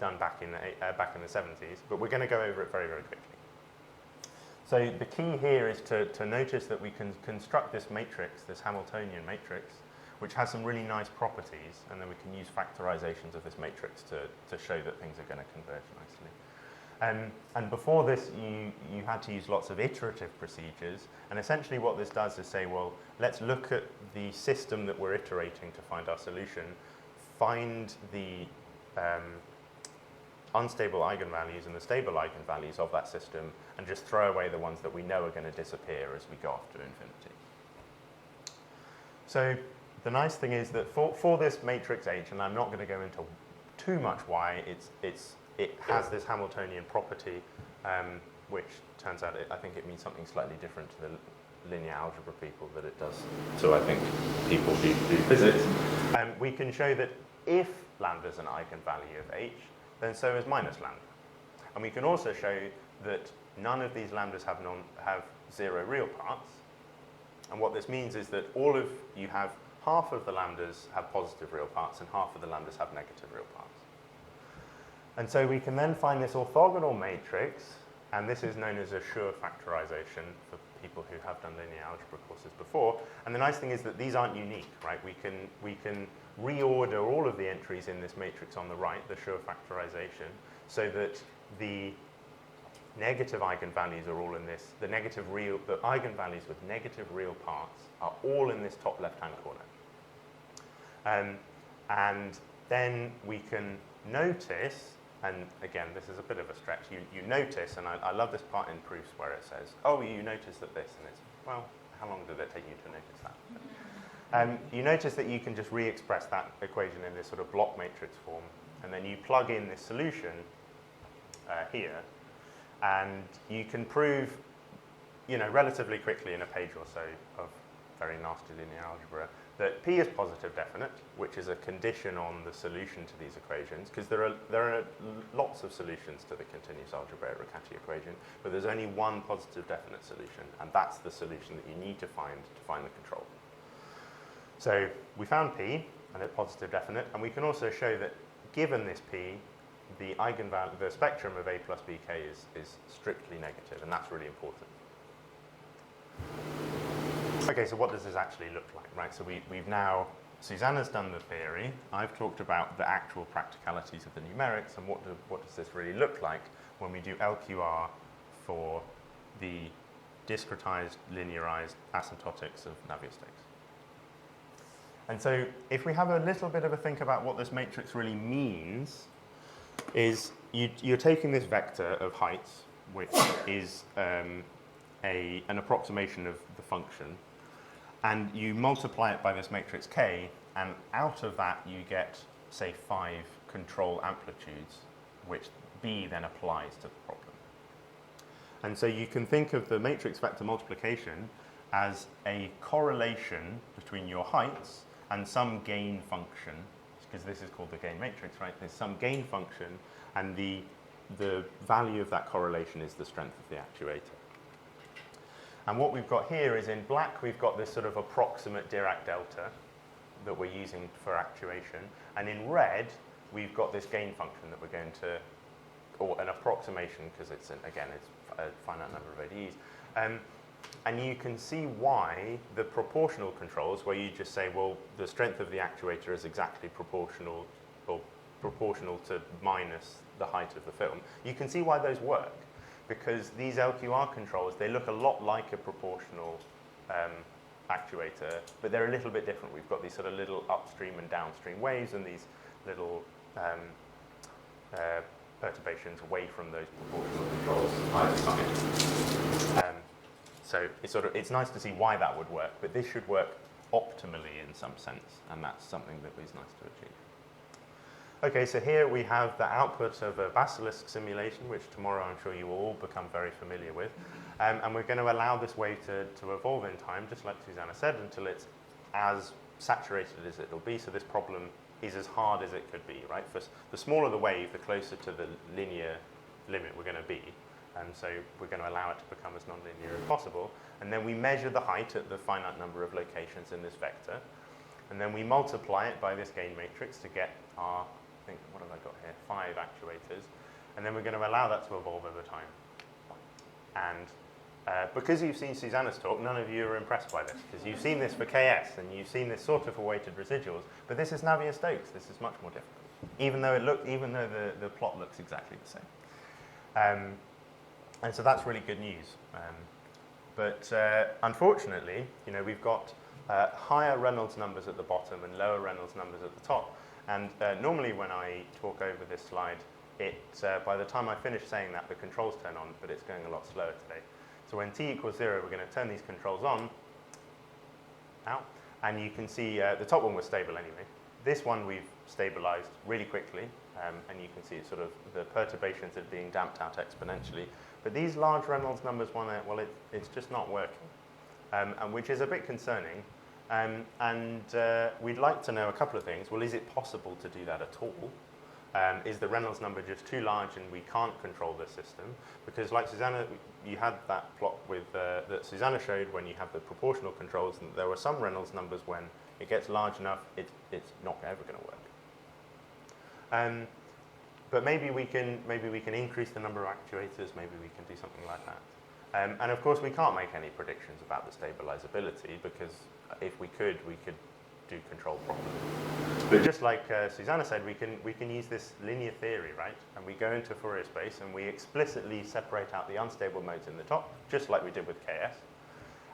Speaker 6: done back in the 70s, but we're going to go over it very, very quickly. So the key here is to notice that we can construct this matrix, this Hamiltonian matrix, which has some really nice properties, and then we can use factorizations of this matrix to show that things are going to converge nicely. And before this, you had to use lots of iterative procedures, and essentially what this does is say, well, let's look at the system that we're iterating to find our solution, find the unstable eigenvalues and the stable eigenvalues of that system, and just throw away the ones that we know are going to disappear as we go off to infinity. So the nice thing is that for this matrix H, and I'm not going to go into too much why, it has this Hamiltonian property, which turns out, I think it means something slightly different to the linear algebra people that it does. So I think people who do physics. We can show that if lambda is an eigenvalue of H, then so is minus lambda. And we can also show that none of these lambdas have zero real parts. And what this means is that you have half of the lambdas have positive real parts and half of the lambdas have negative real parts. And so we can then find this orthogonal matrix, and this is known as a Schur factorization for people who have done linear algebra courses before. And the nice thing is that these aren't unique, right? We can reorder all of the entries in this matrix on the right, the Schur factorization, so that the negative eigenvalues are all in this. The eigenvalues with negative real parts are all in this top left-hand corner. And then we can notice, and again, this is a bit of a stretch, you notice, and I love this part in proofs where it says, oh, you notice that this, and it's, well, How long did it take you to notice that? You notice that you can just re-express that equation in this sort of block matrix form, and then you plug in this solution here, and you can prove, relatively quickly in a page or so of very nasty linear algebra, that P is positive definite, which is a condition on the solution to these equations, because there are lots of solutions to the continuous algebraic Riccati equation, but there's only one positive definite solution, and that's the solution that you need to find the control. So we found P, and it's positive definite, and we can also show that given this P, the eigenvalue, the spectrum of A plus BK is strictly negative, and that's really important. Okay, so what does this actually look like, right? So we've now, Susana's done the theory, I've talked about the actual practicalities of the numerics, and what does this really look like when we do LQR for the discretized, linearized asymptotics of Navier-Stokes. And so if we have a little bit of a think about what this matrix really means, is you're taking this vector of heights, which is an approximation of the function, and you multiply it by this matrix K, and out of that you get, say, 5 control amplitudes, which B then applies to the problem. And so you can think of the matrix vector multiplication as a correlation between your heights and some gain function, because this is called the gain matrix, right? There's some gain function, and the value of that correlation is the strength of the actuator. And what we've got here is in black, we've got this sort of approximate Dirac delta that we're using for actuation. And in red, we've got this gain function that we're going to, or an approximation, because it's, again, it's a finite number of ODEs. And you can see why the proportional controls, where you just say, well, the strength of the actuator is exactly proportional, or proportional to minus the height of the film. You can see why those work, because these LQR controls, they look a lot like a proportional actuator, but they're a little bit different. We've got these sort of little upstream and downstream waves, and these little perturbations away from those proportional controls either side. So it's nice to see why that would work, but this should work optimally in some sense, and that's something that is nice to achieve. Okay, so here we have the output of a basilisk simulation, which tomorrow I'm sure you will all become very familiar with. And we're going to allow this wave to evolve in time, just like Susana said, until it's as saturated as it'll be. So this problem is as hard as it could be, right? For the smaller the wave, the closer to the linear limit we're going to be. And so we're going to allow it to become as nonlinear as possible. And then we measure the height at the finite number of locations in this vector. And then we multiply it by this gain matrix to get our, I think, what have I got here? 5 actuators. And then we're going to allow that to evolve over time. And because you've seen Susana's talk, none of you are impressed by this, because you've seen this for KS, and you've seen this sort of for weighted residuals. But this is Navier-Stokes. This is much more difficult, even though the plot looks exactly the same. And so that's really good news. But unfortunately, we've got higher Reynolds numbers at the bottom and lower Reynolds numbers at the top. And normally when I talk over this slide, by the time I finish saying that, the controls turn on, but it's going a lot slower today. So when t equals 0, we're going to turn these controls on. And you can see the top one was stable anyway. This one we've stabilized really quickly, and you can see it's sort of the perturbations are being damped out exponentially. But these large Reynolds numbers, it's just not working, and which is a bit concerning. And we'd like to know a couple of things. Well, is it possible to do that at all? Is the Reynolds number just too large and we can't control the system? Because like Susana, you had that plot with that Susana showed when you have the proportional controls, and there were some Reynolds numbers when it gets large enough, it's not ever going to work. But maybe we can increase the number of actuators. Maybe we can do something like that. And of course, we can't make any predictions about the stabilizability, because if we could do control properly. But just like Susana said, we can use this linear theory, right? And we go into Fourier space and we explicitly separate out the unstable modes in the top, just like we did with KS.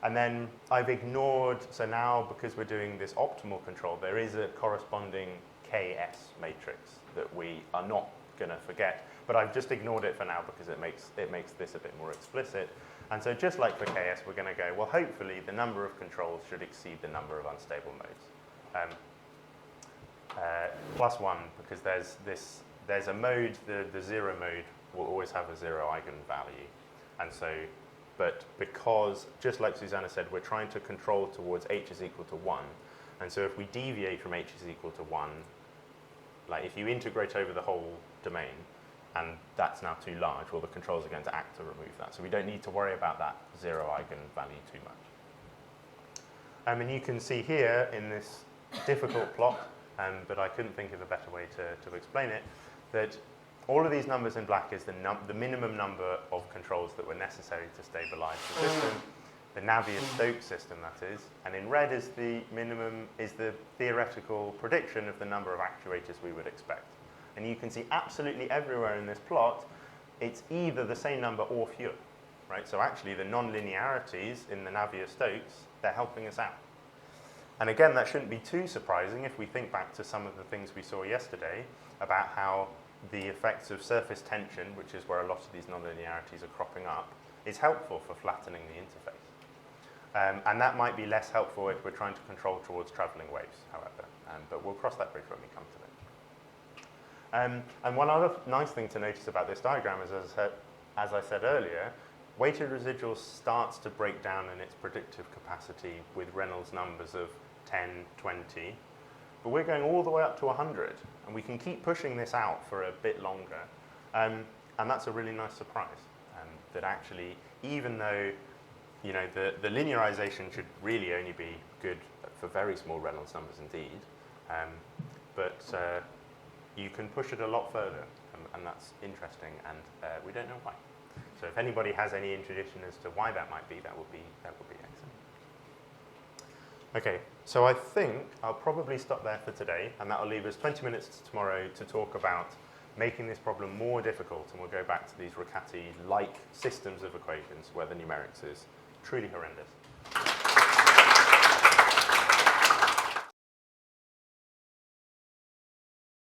Speaker 6: And then I've ignored, so now because we're doing this optimal control, there is a corresponding KS matrix that we are not going to forget. but I've just ignored it for now because it makes this a bit more explicit. And so just like for KS, we're going to go, well, hopefully the number of controls should exceed the number of unstable modes. Plus 1, because there's a mode, the 0 mode will always have a 0 eigenvalue. And so, but because, just like Susana said, we're trying to control towards h is equal to 1. And so if we deviate from h is equal to 1, like if you integrate over the whole domain, and that's now too large, well, the controls are going to act to remove that. So we don't need to worry about that 0 eigenvalue too much. And you can see here in this difficult plot, but I couldn't think of a better way to explain it, that all of these numbers in black is the minimum number of controls that were necessary to stabilize the system, the Navier-Stokes system, that is, and in red is the minimum, is the theoretical prediction of the number of actuators we would expect. And you can see absolutely everywhere in this plot, it's either the same number or fewer, right? So actually the non-linearities in the Navier-Stokes, they're helping us out. And again, that shouldn't be too surprising if we think back to some of the things we saw yesterday about how the effects of surface tension, which is where a lot of these non-linearities are cropping up, is helpful for flattening the interface. And that might be less helpful if we're trying to control towards traveling waves, however. But we'll cross that bridge when we come to it. And one other nice thing to notice about this diagram is, as I said earlier, weighted residual starts to break down in its predictive capacity with Reynolds numbers of 10, 20. But we're going all the way up to 100. And we can keep pushing this out for a bit longer. And that's a really nice surprise. That actually, even though the linearization should really only be good for very small Reynolds numbers indeed, but you can push it a lot further, and that's interesting, and we don't know why. So if anybody has any intuition as to why that might be, that would be excellent. Okay, so I think I'll probably stop there for today, and that'll leave us 20 minutes tomorrow to talk about making this problem more difficult, and we'll go back to these Riccati-like systems of equations where the numerics is truly horrendous.